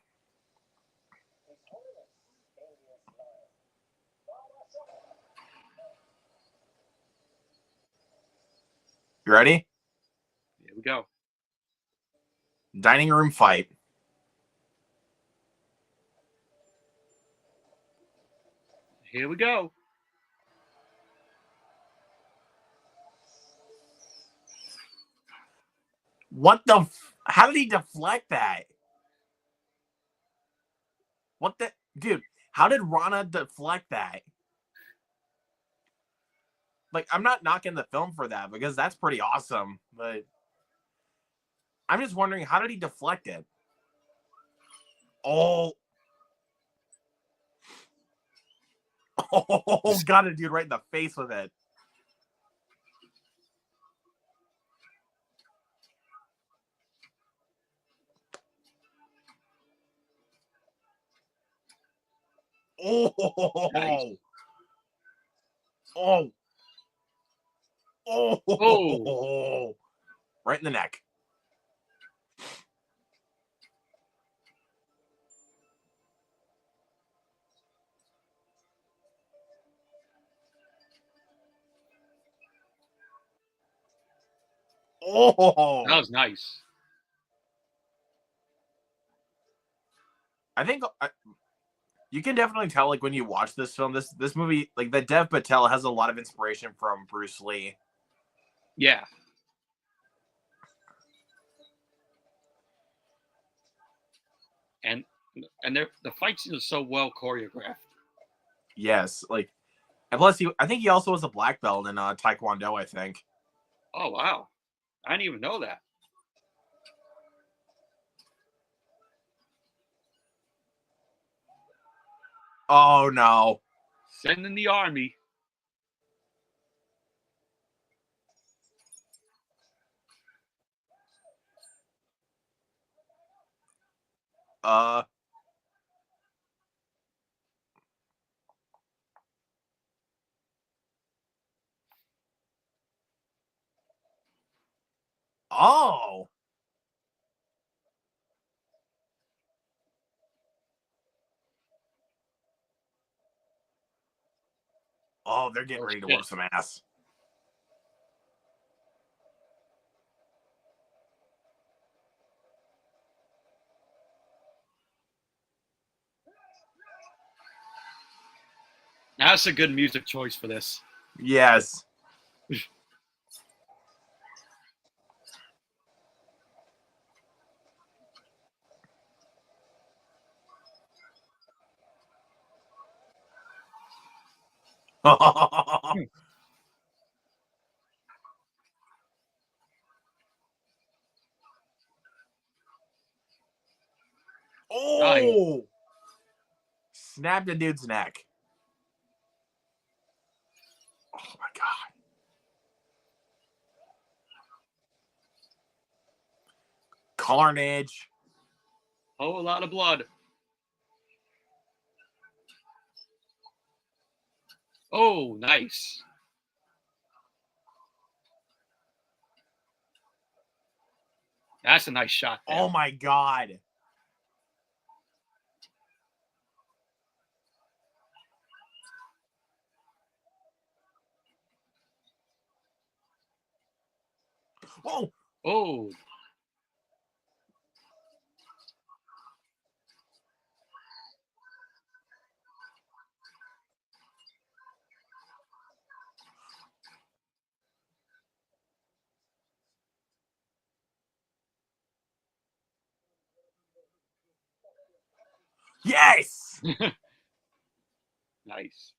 You ready?
Here we go.
Dining room fight.
Here we go.
What the? How did he deflect that? What the? Dude, how did Rana deflect that? Like, I'm not knocking the film for that because that's pretty awesome, but I'm just wondering, how did he deflect it? Oh. Oh, got a dude right in the face with it. Oh.
Nice.
Oh. Oh.
Oh.
Right in the neck. Oh.
That was nice.
I think you can definitely tell, like, when you watch this film, this movie, like, the Dev Patel has a lot of inspiration from Bruce Lee.
Yeah. And the fight scenes are so well choreographed.
Yes, like, and plus I think he also was a black belt in Taekwondo, I think.
Oh wow. I didn't even know that.
Oh no.
Sending the army.
Oh. Oh, they're getting ready to whoop some ass.
That's a good music choice for this.
Yes. Oh
Nice.
Snapped a dude's neck. Oh my god. Carnage.
Oh, a lot of blood. Oh, nice. That's a nice shot there.
Oh my god. Oh.
Oh.
Yes.
Nice.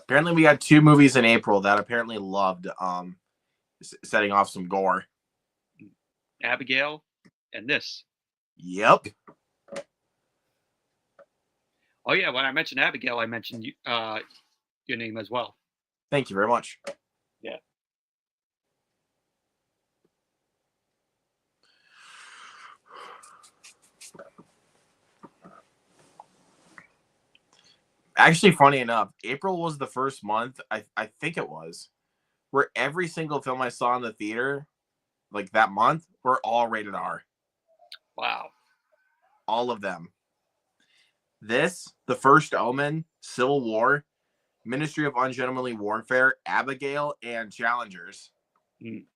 Apparently, we got 2 movies in April that apparently loved setting off some gore.
Abigail and this.
Yep.
Oh yeah, when I mentioned Abigail, I mentioned your name as well.
Thank you very much.
Yeah.
Actually, funny enough, April was the first month, I think it was, where every single film I saw in the theater, like that month, were all rated R.
Wow.
All of them. This, The First Omen, Civil War, Ministry of Ungentlemanly Warfare, Abigail, and Challengers.
Mm.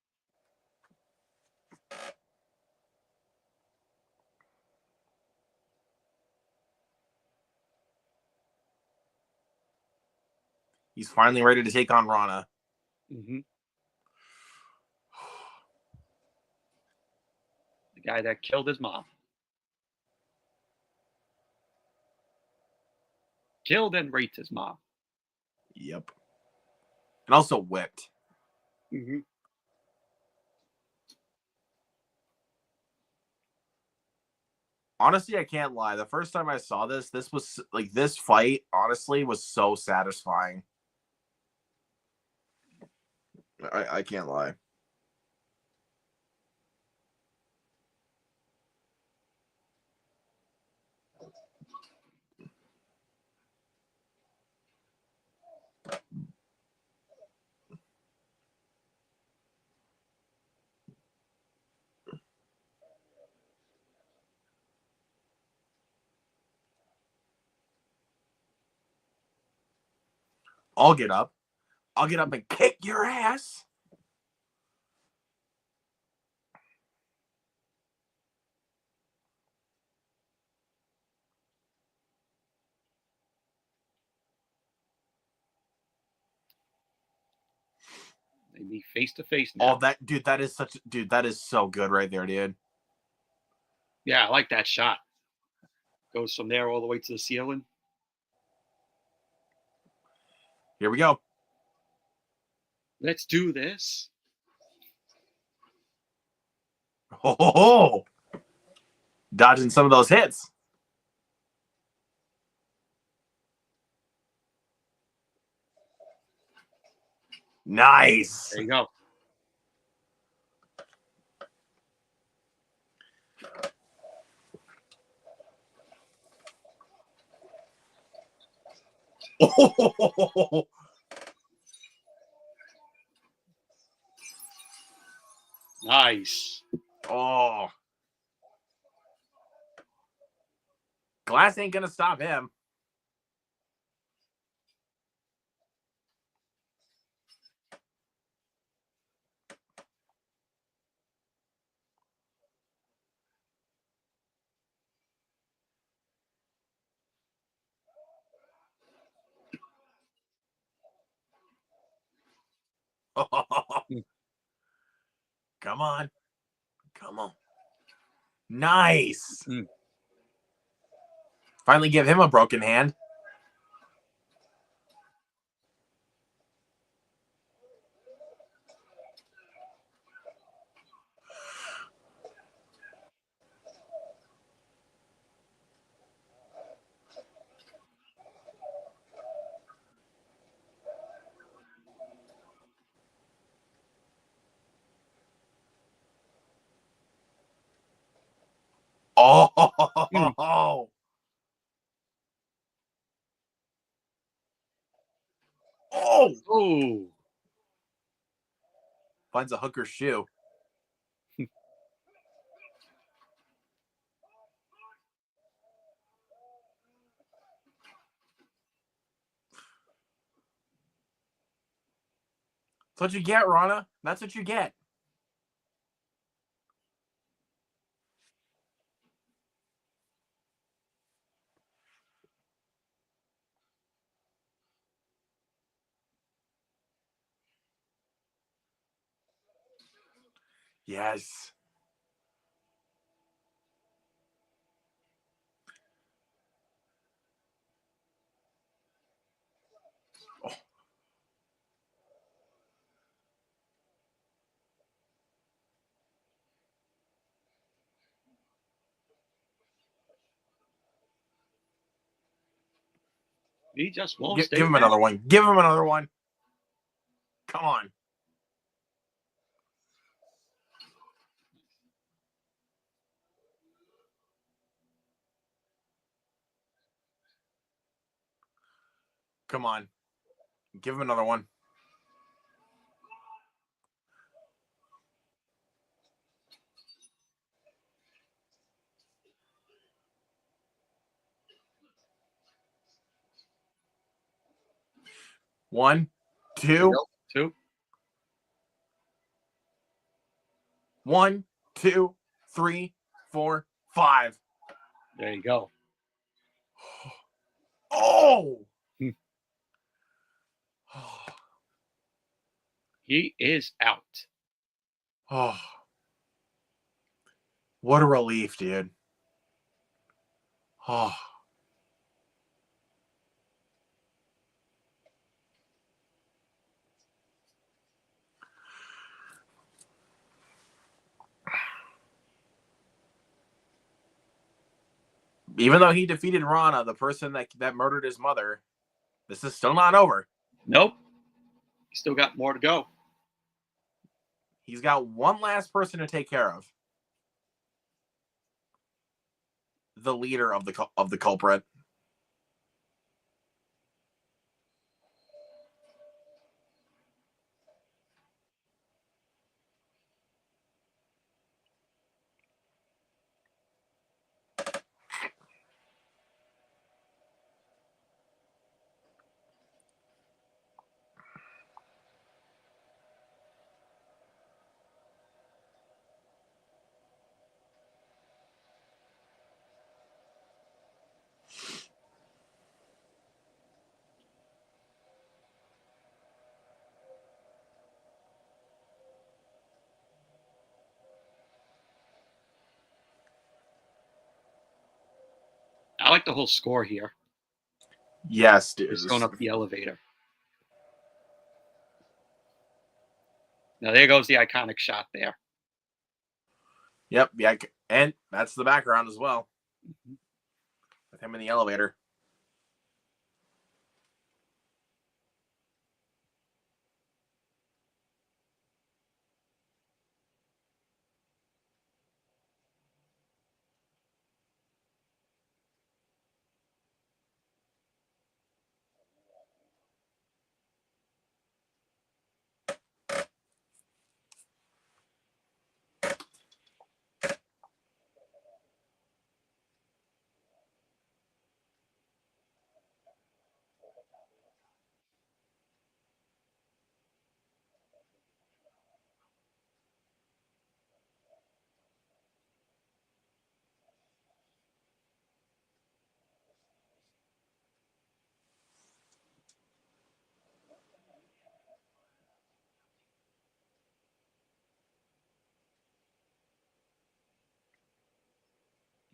He's finally ready to take on Rana.
Mm-hmm. The guy that killed his mom. Killed and raped his mom.
Yep. And also whipped.
Mm-hmm.
Honestly, I can't lie. The first time I saw this was like this fight, honestly, was so satisfying. I can't lie. I'll get up. I'll get up and kick your ass.
They be face to face now.
Oh, that is so good right there, dude.
Yeah, I like that shot. Goes from there all the way to the ceiling.
Here we go.
Let's do this.
Oh, dodging some of those hits. Nice.
There you go.
Oh.
Nice.
Oh. Glass ain't gonna stop him. Come on. Come on. Nice.
Mm.
Finally give him a broken hand. Oh.
Mm.
Oh.
Oh.
Finds a hooker's shoe. That's what you get, Rana. That's what you get. Yes.
He just won't stay
Give him
down.
another one. Give him another one. Come on. Come on. Give him another one. One, two.
Two.
1, 2, 3, 4, 5.
There you go.
Oh!
He is out.
Oh. What a relief, dude. Oh. Even though he defeated Rana, the person that murdered his mother, this is still not over.
Nope. He's still got more to go.
He's got one last person to take care of. The leader of the culprit.
I like the whole score here.
Yes, dude.
He's going up the elevator. Now there goes the iconic shot there.
Yep, yeah, and that's the background as well. With him in the elevator.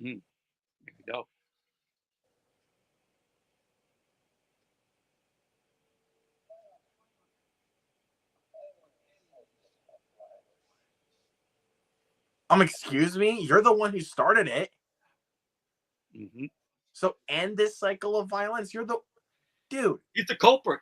There we go.
Excuse me? You're the one who started it.
Mm-hmm.
So end this cycle of violence. You're the dude.
He's the culprit.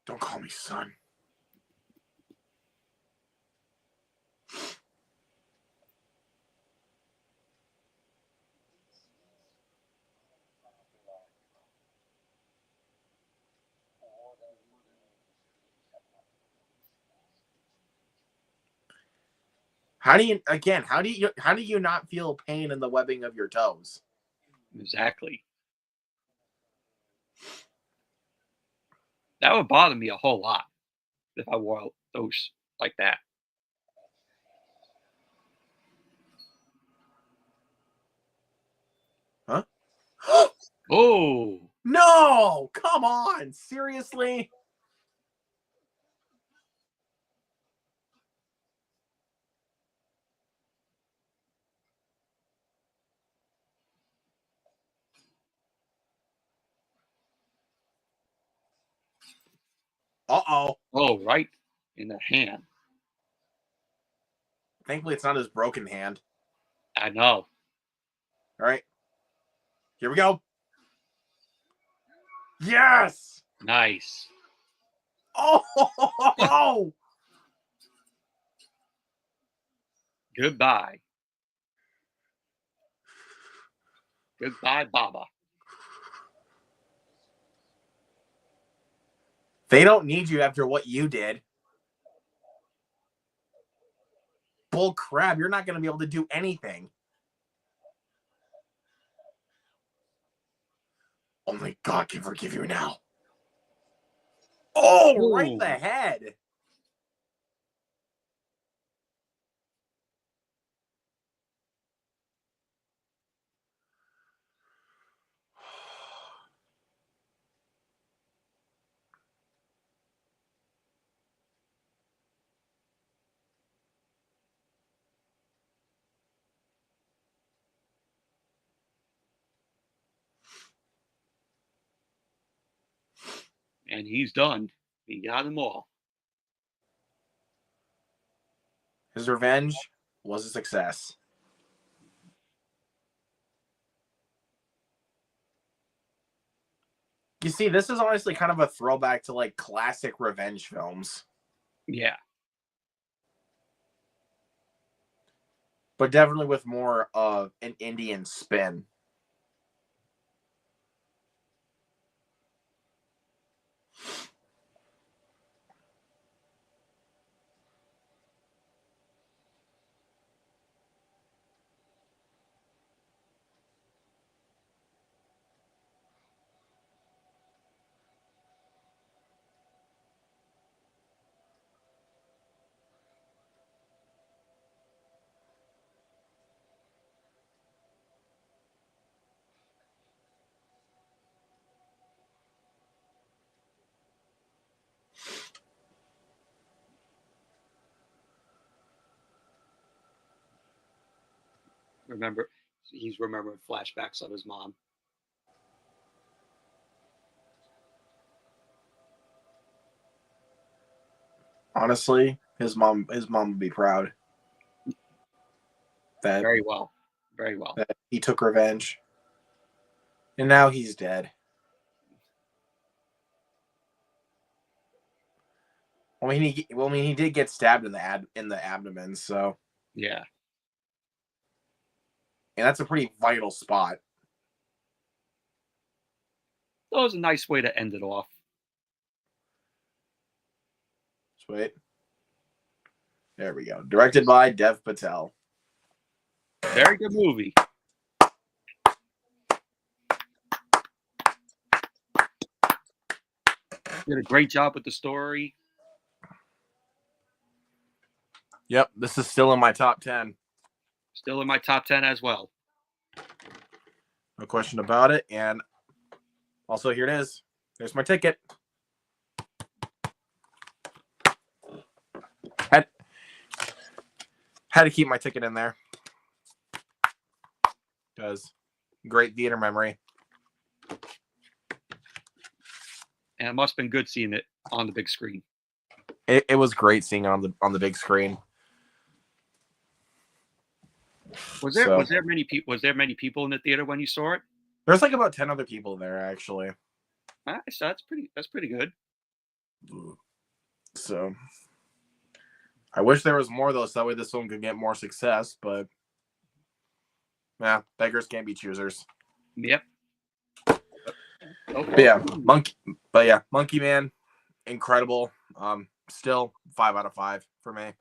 Don't call me son. How do you not feel pain in the webbing of your toes?
Exactly. That would bother me a whole lot if I wore those like that.
Huh?
Oh.
No! Come on! Seriously? Uh-oh.
Oh, right in the hand.
Thankfully, it's not his broken hand.
I know.
All right. Here we go. Yes!
Nice.
Oh!
Goodbye. Goodbye, Baba.
They don't need you after what you did. Bull crap, you're not going to be able to do anything. Only God can forgive you now. Oh,
Ooh.
right in the head.
And he's done. He got them all.
His revenge was a success. You see, this is honestly kind of a throwback to like classic revenge films,
Yeah.
but definitely with more of an Indian spin.
Remember, he's remembering flashbacks of his mom.
Honestly, his mom would be proud that,
Very well. Very well.
that he took revenge. And now he's dead. I mean, he did get stabbed in the abdomen, so
Yeah.
and that's a pretty vital spot.
That was a nice way to end it off.
Sweet. There we go. Directed by Dev Patel.
Very good movie. Did a great job with the story.
Yep, this is still in my top 10.
Still in my top 10 as well.
No question about it. And also, here it is. There's my ticket. Had to keep my ticket in there because great theater memory.
And it must have been good seeing it on the big screen.
It was great seeing it on the big screen.
Was there many people in the theater when you saw it?
There's like about 10 other people there actually.
Nice. That's pretty good.
So I wish there was more though, so that way this film could get more success, but yeah, beggars can't be choosers.
Yep.
Okay. Monkey Man, incredible. Still 5 out of 5 for me.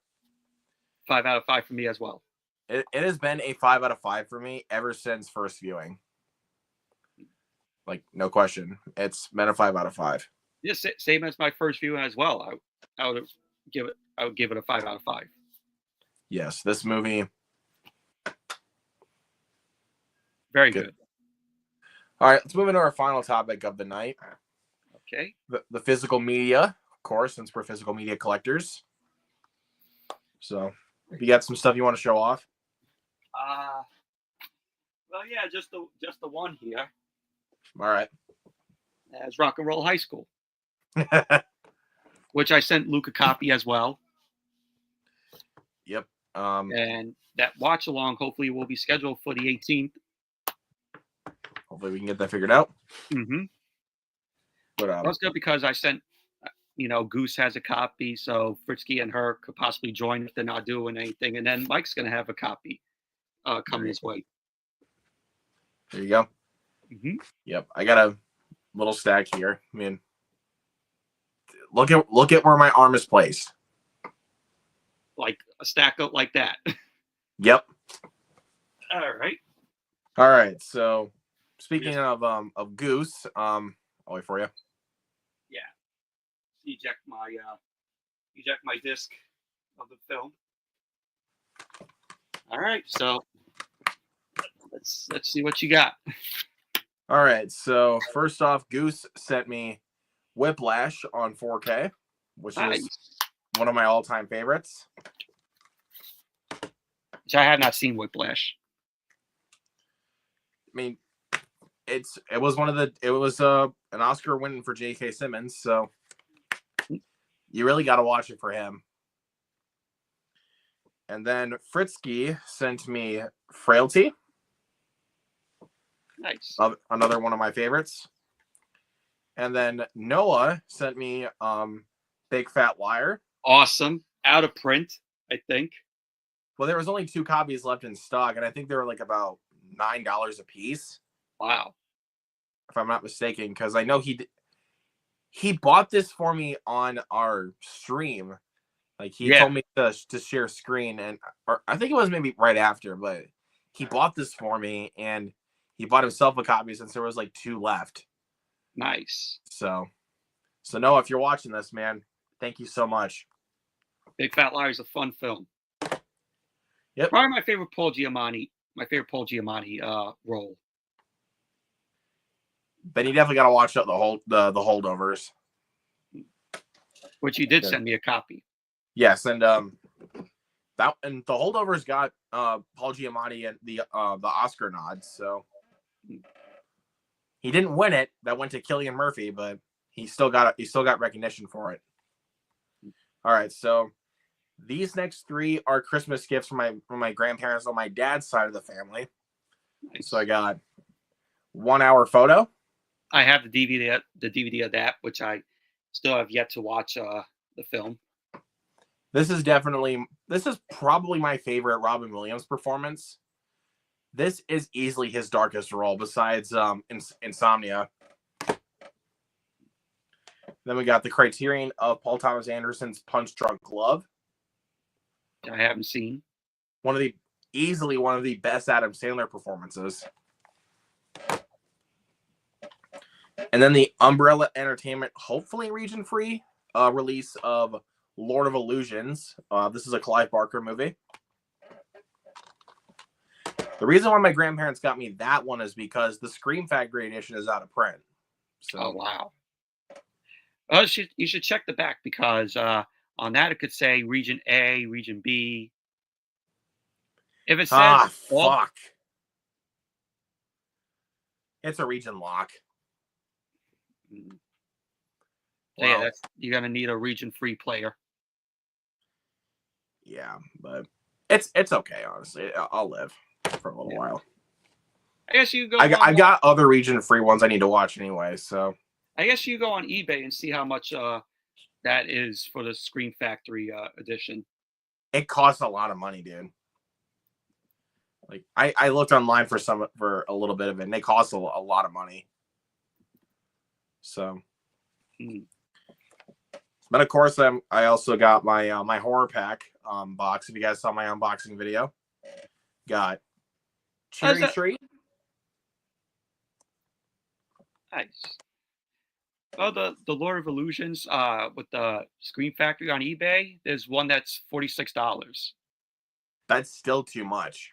5 out of 5 for me as well.
It has been a 5 out of 5 for me ever since first viewing. Like, no question. It's been a 5 out of 5.
Yes, same as my first viewing as well. I would give it a 5 out of 5.
Yes, this movie.
Very good.
All right, let's move into our final topic of the night.
Okay.
The physical media, of course, since we're physical media collectors. So, if you got some stuff you want to show off?
Well, yeah, just the one here.
All right.
As Rock and Roll High School. which I sent Luke a copy as well.
Yep.
And that watch along hopefully will be scheduled for the 18th.
Hopefully we can get that figured out.
Mm-hmm.
But
That's good because I sent, Goose has a copy, so Fritzky and her could possibly join if they're not doing anything, and then Mike's going to have a copy coming his way.
There you go.
Mm-hmm.
Yep, I got a little stack here. I mean, look at where my arm is placed.
Like a stack up like that.
Yep.
All
right. So speaking of Goose, I'll wait for you.
Yeah. Eject my disc of the film. All right, so let's see what you got.
All right. So first off, Goose sent me Whiplash on 4K, which is one of my all-time favorites.
Which I have not seen Whiplash.
I mean, it was an Oscar win for J.K. Simmons, so you really got to watch it for him. And then Fritzky sent me Frailty.
Nice.
Another one of my favorites. And then Noah sent me Big Fat Liar.
Awesome. Out of print, I think.
Well, there was only 2 copies left in stock, and I think they were like about $9 a piece.
Wow.
If I'm not mistaken, because I know he bought this for me on our stream. Like he told me to share screen, or I think it was maybe right after, but he bought this for me, and he bought himself a copy since there was like 2 left.
Nice.
So Noah, if you're watching this, man, thank you so much.
Big Fat Liar is a fun film.
Yep.
Probably my favorite Paul Giamatti role.
Then you definitely got to watch out the Holdovers.
Which you did send me a copy.
Yes, and the Holdovers got Paul Giamatti and the Oscar nod, so he didn't win it. That went to Cillian Murphy, but he still got recognition for it. All right, so these next 3 are Christmas gifts from my grandparents on my dad's side of the family. Nice. So I got 1 Hour Photo.
I have the DVD of that, which I still have yet to watch the film.
This is probably my favorite Robin Williams performance. This is easily his darkest role besides Insomnia. Then we got the Criterion of Paul Thomas Anderson's Punch Drunk Love.
I haven't seen.
Easily one of the best Adam Sandler performances. And then the Umbrella Entertainment, hopefully region-free, release of Lord of Illusions. This is a Clive Barker movie. The reason why my grandparents got me that one is because the Scream Factory edition is out of print. So.
Oh, wow. You should check the back because on that it could say Region A, Region B. If it says
fuck. It's a region lock.
Wow. Yeah, you're gonna need a region-free player.
Yeah, but it's okay, honestly. I'll live for a little while.
I guess you go.
I've got other region-free ones I need to watch anyway, so.
I guess you go on eBay and see how much that is for the Scream Factory edition.
It costs a lot of money, dude. Like I looked online for a little bit of it, and they cost a lot of money. So, but of course, I also got my my horror pack box. If you guys saw my unboxing video, got Cherry Tree.
Nice. Oh, the Lord of Illusions with the Scream Factory on eBay. There's one that's $46.
That's still too much.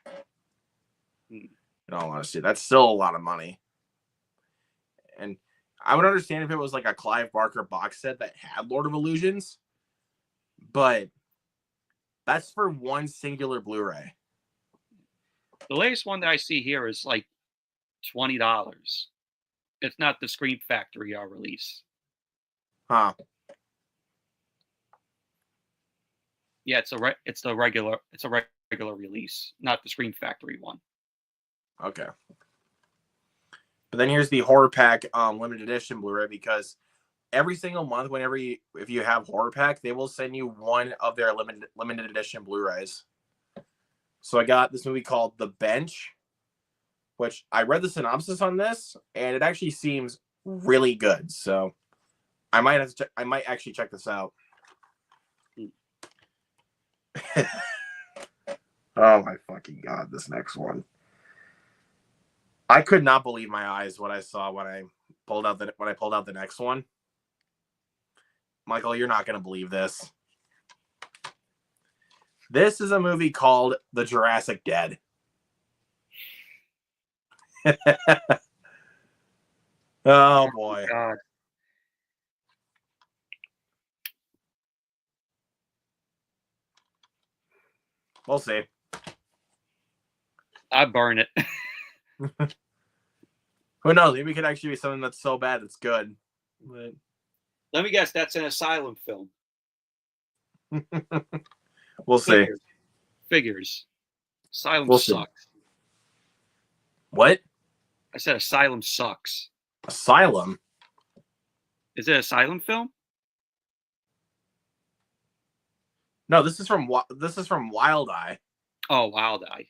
In all honesty, that's still a lot of money. And I would understand if it was like a Clive Barker box set that had Lord of Illusions, but that's for one singular Blu-ray.
The latest one that I see here is like $20. It's not the Scream Factory release.
Huh.
Yeah, it's a regular release, not the Scream Factory one.
Okay. But then here's the Horror Pack limited edition Blu-ray, because every single month, if you have Horror Pack, they will send you one of their limited edition Blu-rays. So I got this movie called The Bench, which I read the synopsis on this, and it actually seems really good. So I might actually check this out. Oh my fucking god, this next one. I could not believe my eyes what I saw when I pulled out the next one. Michael, you're not going to believe this. This is a movie called The Jurassic Dead. Oh boy.
God.
We'll see.
I burn it.
Who knows? Maybe it could actually be something that's so bad it's good. But
Let me guess, that's an Asylum film.
we'll see.
Figures. Asylum
We'll
sucks.
See. What?
I said Asylum sucks.
Asylum?
Is it an Asylum film?
No, this is from Wild Eye.
Oh, Wild Eye.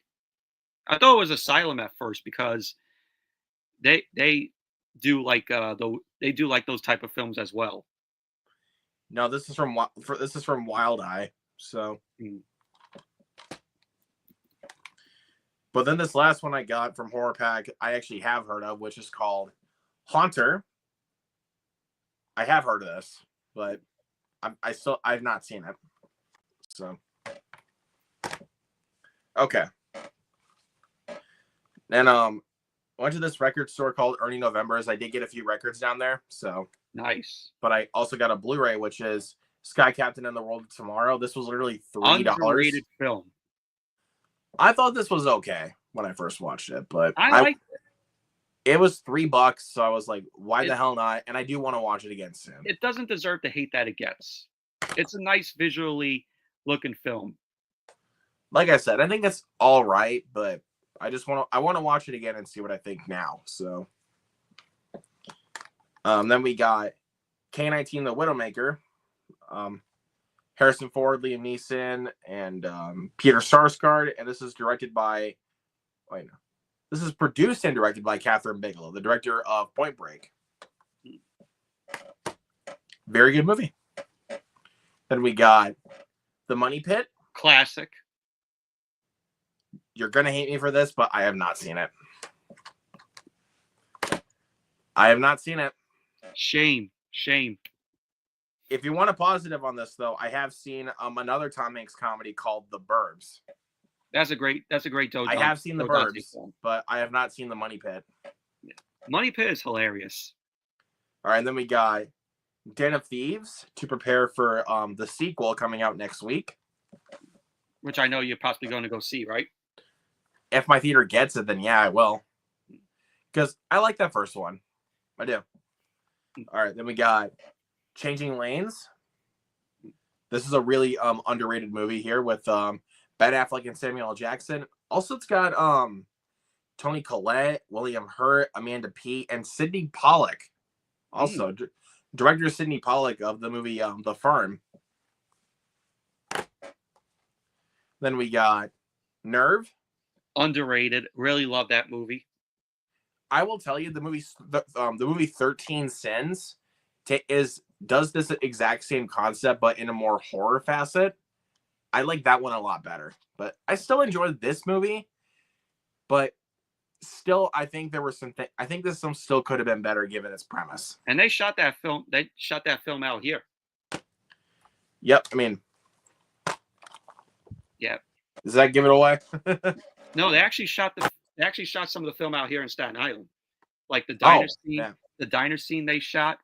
I thought it was Asylum at first because they do like those type of films as well.
No, this is from Wild Eye. So, But then this last one I got from Horror Pack, I actually have heard of, which is called Haunter. I have heard of this, but I've not seen it. So, okay. Then went to this record store called Ernie November's. I did get a few records down there, so
nice.
But I also got a Blu-ray, which is Sky Captain and the World of Tomorrow. This was literally $3.
Underrated film.
I thought this was okay when I first watched it, but
I liked it.
It was $3, so I was like, why the hell not? And I do want to watch it again soon.
It doesn't deserve the hate that it gets. It's a nice visually looking film.
Like I said, I think it's all right, but I want to watch it again and see what I think now. So then we got K-19 The Widowmaker. Harrison Ford, Liam Neeson, and Peter Sarsgaard, and this is This is produced and directed by Catherine Bigelow, the director of Point Break. Very good movie. Then we got The Money Pit.
Classic.
You're going to hate me for this, but I have not seen it. I have not seen it.
Shame.
If you want a positive on this, though, I have seen another Tom Hanks comedy called The Burbs.
That's a great Joe.
I have seen The Burbs, but I have not seen The Money Pit.
Yeah. Money Pit is hilarious.
All right, and then we got Den of Thieves to prepare for the sequel coming out next week.
Which I know you're possibly going to go see, right?
If my theater gets it, then yeah, I will. Because I like that first one. I do. All right, then we got Changing Lanes. This is a really underrated movie here with Ben Affleck and Samuel L. Jackson. Also, it's got Toni Collette, William Hurt, Amanda Peet, and Sidney Pollack. Also, director Sidney Pollack of the movie The Firm. Then we got Nerve.
Underrated. Really love that movie.
I will tell you, the movie 13 Sins does this exact same concept, but in a more horror facet. I like that one a lot better. But I still enjoyed this movie. But still, I think there were this still could have been better given its premise.
And they shot that film out here.
Yep. I mean,
yeah.
Does that give it away?
No, they actually shot some of the film out here in Staten Island. Like the diner scene. Yeah. The diner scene they shot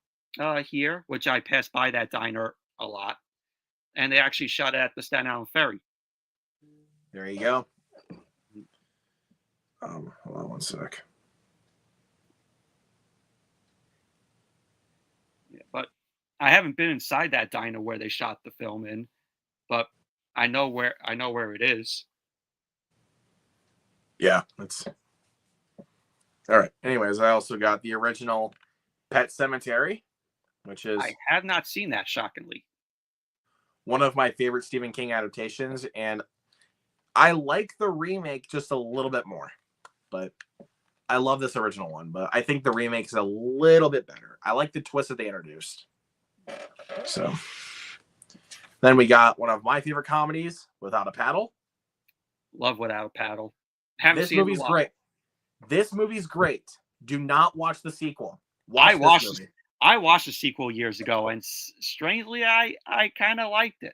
here, which I passed by that diner a lot. And they actually shot it at the Staten Island Ferry.
There you go. Hold on one sec.
Yeah, but I haven't been inside that diner where they shot the film in. But I know where it is.
Yeah, that's all right. Anyways, I also got the original Pet Cemetery, which is
I have not seen that, shockingly.
one of my favorite Stephen King adaptations, and I like the remake just a little bit more. But I love this original one, but I think the remake is a little bit better. I like the twist that they introduced. So then we got one of my favorite comedies, Without a Paddle.
Love Without a Paddle. Haven't
This
seen it in a
movie's
while.
great. This movie's great. Do not watch the sequel. Watch this movie.
I watched the sequel years ago, and strangely, I kind of liked it.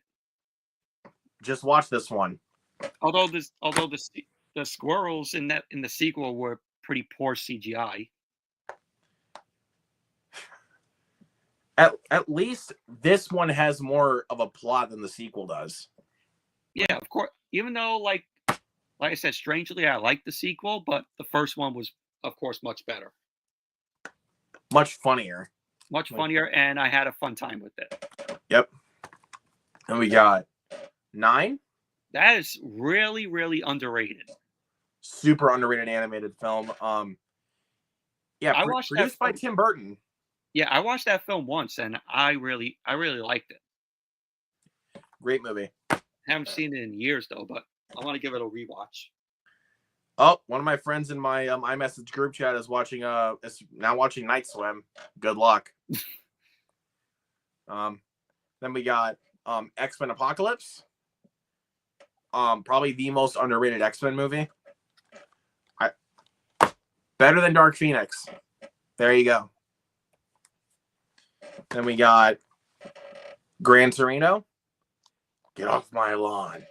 Just watch this one.
Although the squirrels in the sequel were pretty poor CGI.
At least this one has more of a plot than the sequel does.
Yeah, of course. Even though, like I said, strangely, I liked the sequel, but the first one was, of course, much better.
Much funnier.
Much funnier, and I had a fun time with it.
Yep. And we got 9.
That is really, really underrated.
Super underrated animated film. Yeah, produced by Tim Burton.
Yeah, I watched that film once, and I really liked it.
Great movie.
Haven't seen it in years though, but I want to give it a rewatch.
Oh, one of my friends in my iMessage group chat is now watching Night Swim. Good luck. Then we got X-Men Apocalypse. Probably the most underrated X-Men movie. Better than Dark Phoenix. There you go. Then we got Gran Torino. Get off my lawn.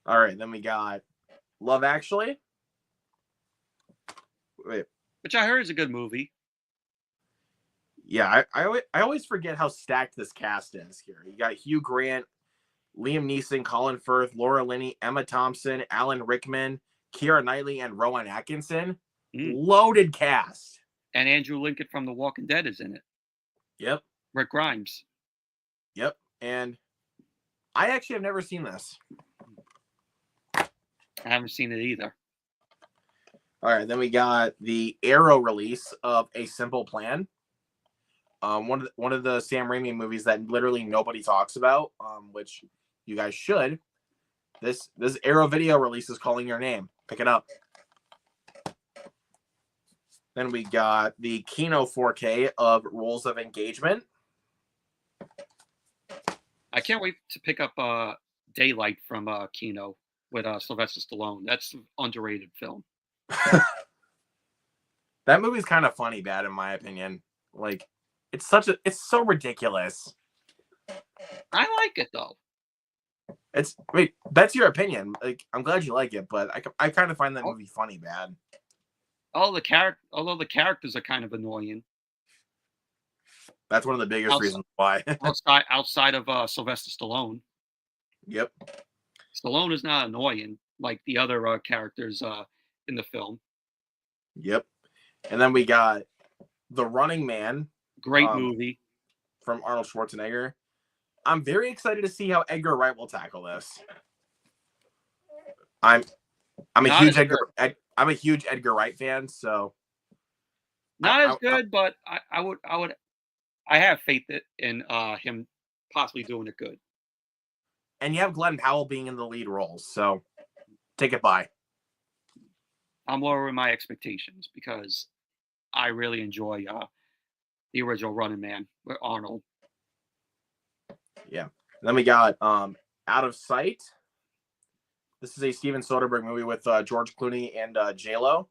All right, then we got Love Actually. Wait.
Which I heard is a good movie.
Yeah, I always forget how stacked this cast is here. You got Hugh Grant, Liam Neeson, Colin Firth, Laura Linney, Emma Thompson, Alan Rickman, Keira Knightley, and Rowan Atkinson. Loaded cast.
And Andrew Lincoln from The Walking Dead is in it.
Yep.
Rick Grimes.
Yep. And I actually have never seen this.
I haven't seen it either.
All right, then we got the Arrow release of A Simple Plan. One of the Sam Raimi movies that literally nobody talks about, which you guys should. This Arrow video release is calling your name. Pick it up. Then we got the Kino 4K of Rules of Engagement.
I can't wait to pick up Daylight from Kino with Sylvester Stallone. That's an underrated film.
That movie's kind of funny bad in my opinion. Like it's so ridiculous.
I like it though.
That's your opinion. Like I'm glad you like it, but I kind of find that movie funny bad.
Although the characters are kind of annoying.
That's one of the biggest reasons why.
outside of Sylvester Stallone.
Yep.
Stallone is not annoying like the other characters in the film.
Yep. And then we got The Running Man.
Great movie.
From Arnold Schwarzenegger. I'm very excited to see how Edgar Wright will tackle this. I'm a huge Edgar Wright fan, so
not as good, but I have faith in him possibly doing it good.
And you have Glenn Powell being in the lead roles, so take it by.
I'm lowering my expectations because I really enjoy the original Running Man with Arnold.
Yeah. Then we got Out of Sight. This is a Steven Soderbergh movie with George Clooney and J-Lo.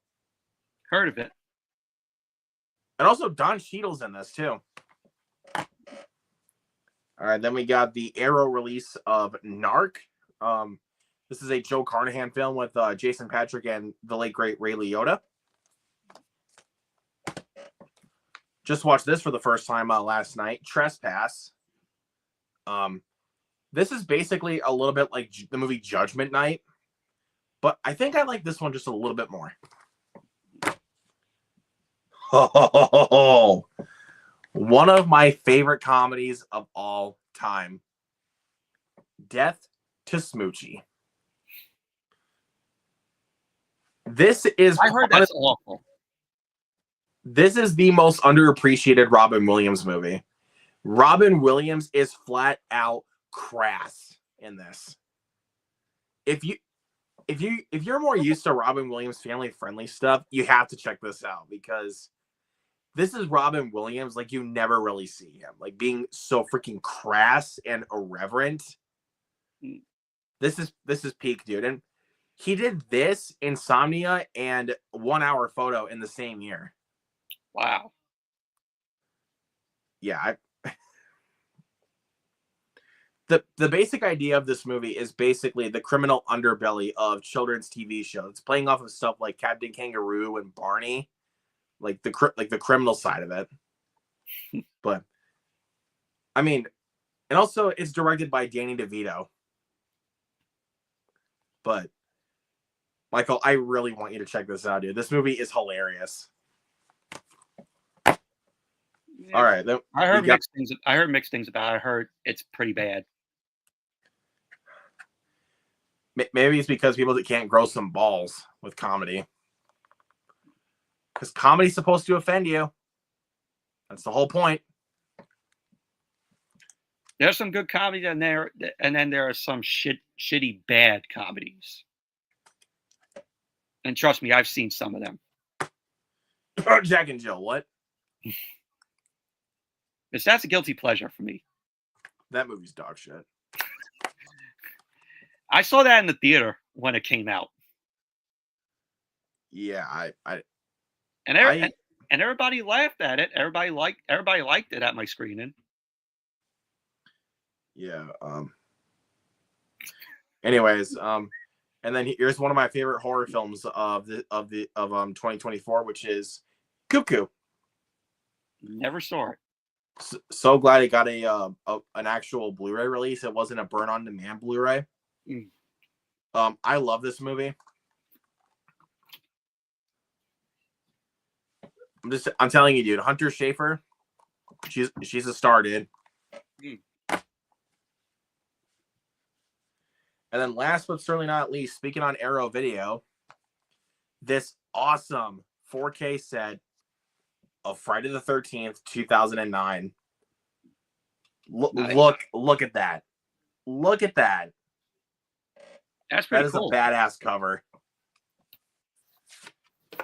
Heard of it.
And also Don Cheadle's in this too. All right, then we got the Arrow release of Narc. This is a Joe Carnahan film with Jason Patric and the late great Ray Liotta. Just watched this for the first time last night. Trespass. This is basically a little bit like the movie Judgment Night, but I think I like this one just a little bit more. Oh, one of my favorite comedies of all time. Death to Smoochie. This is
I heard that's awful.
This is the most underappreciated Robin Williams movie. Robin Williams is flat out crass in this. If you're more used to Robin Williams family friendly stuff, you have to check this out because this is Robin Williams like you never really see him, like being so freaking crass and irreverent. This is peak, dude. And he did this, Insomnia, and 1 Hour Photo in the same year.
Wow.
Yeah. The basic idea of this movie is basically the criminal underbelly of children's TV shows. It's playing off of stuff like Captain Kangaroo and Barney, like the criminal side of it. But I mean, and also it's directed by Danny DeVito. But Michael, I really want you to check this out, dude. This movie is hilarious.
Yeah.
All right,
I heard mixed things. I heard mixed things about it. I heard it's pretty bad.
Maybe it's because people that can't grow some balls with comedy. Because comedy's supposed to offend you. That's the whole point.
There's some good comedy in there, and then there are some shitty bad comedies. And trust me, I've seen some of them.
Jack and Jill, what?
That's a guilty pleasure for me.
That movie's dog shit.
I saw that in the theater when it came out.
Yeah,
and everybody laughed at it. Everybody liked it at my screening.
Yeah. Anyways, and then here's one of my favorite horror films of 2024, which is Cuckoo.
Never saw it.
So glad it got an actual Blu-ray release. It wasn't a burn-on-demand Blu-ray. I love this movie. I'm telling you, dude. Hunter Schafer, she's a star, dude. And then last but certainly not least, speaking on Arrow Video, this awesome 4K set of Friday the 13th, 2009. Look at that. Look at that.
That's pretty
cool. That is a badass cover.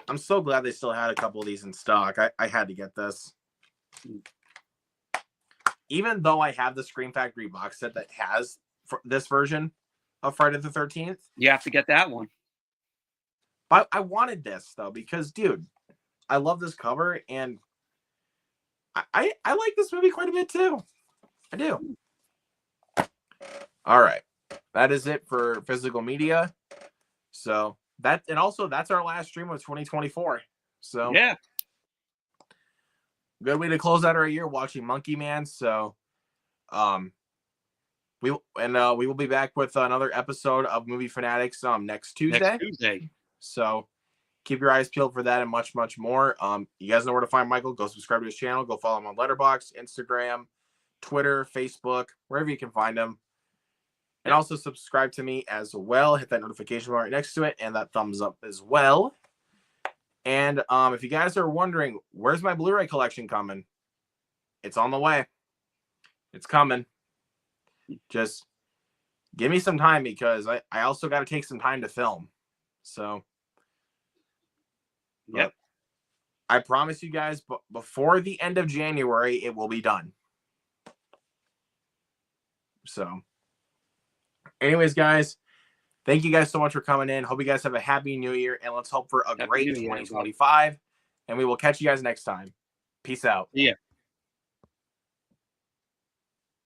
I'm so glad they still had a couple of these in stock. I had to get this. Even though I have the Scream Factory box set that has this version of Friday the 13th.
You have to get that one.
But I wanted this, though, because, dude, I love this cover, and I like this movie quite a bit, too. I do. All right. That is it for physical media. So that's our last stream of 2024. So
yeah,
good way to close out our year watching Monkey Man. So we will be back with another episode of Movie Fanatics next Tuesday. So keep your eyes peeled for that and much, much more. You guys know where to find Michael. Go subscribe to his channel. Go follow him on Letterboxd, Instagram, Twitter, Facebook, wherever you can find him. And also subscribe to me as well. Hit that notification bar right next to it and that thumbs up as well. And if you guys are wondering, where's my Blu-ray collection coming? It's on the way. It's coming. Just give me some time because I also got to take some time to film. So,
yep.
I promise you guys, before the end of January, it will be done. So, anyways, guys, thank you guys so much for coming in. Hope you guys have a happy new year, and let's hope for a great 2025. And we will catch you guys next time. Peace out.
Yeah.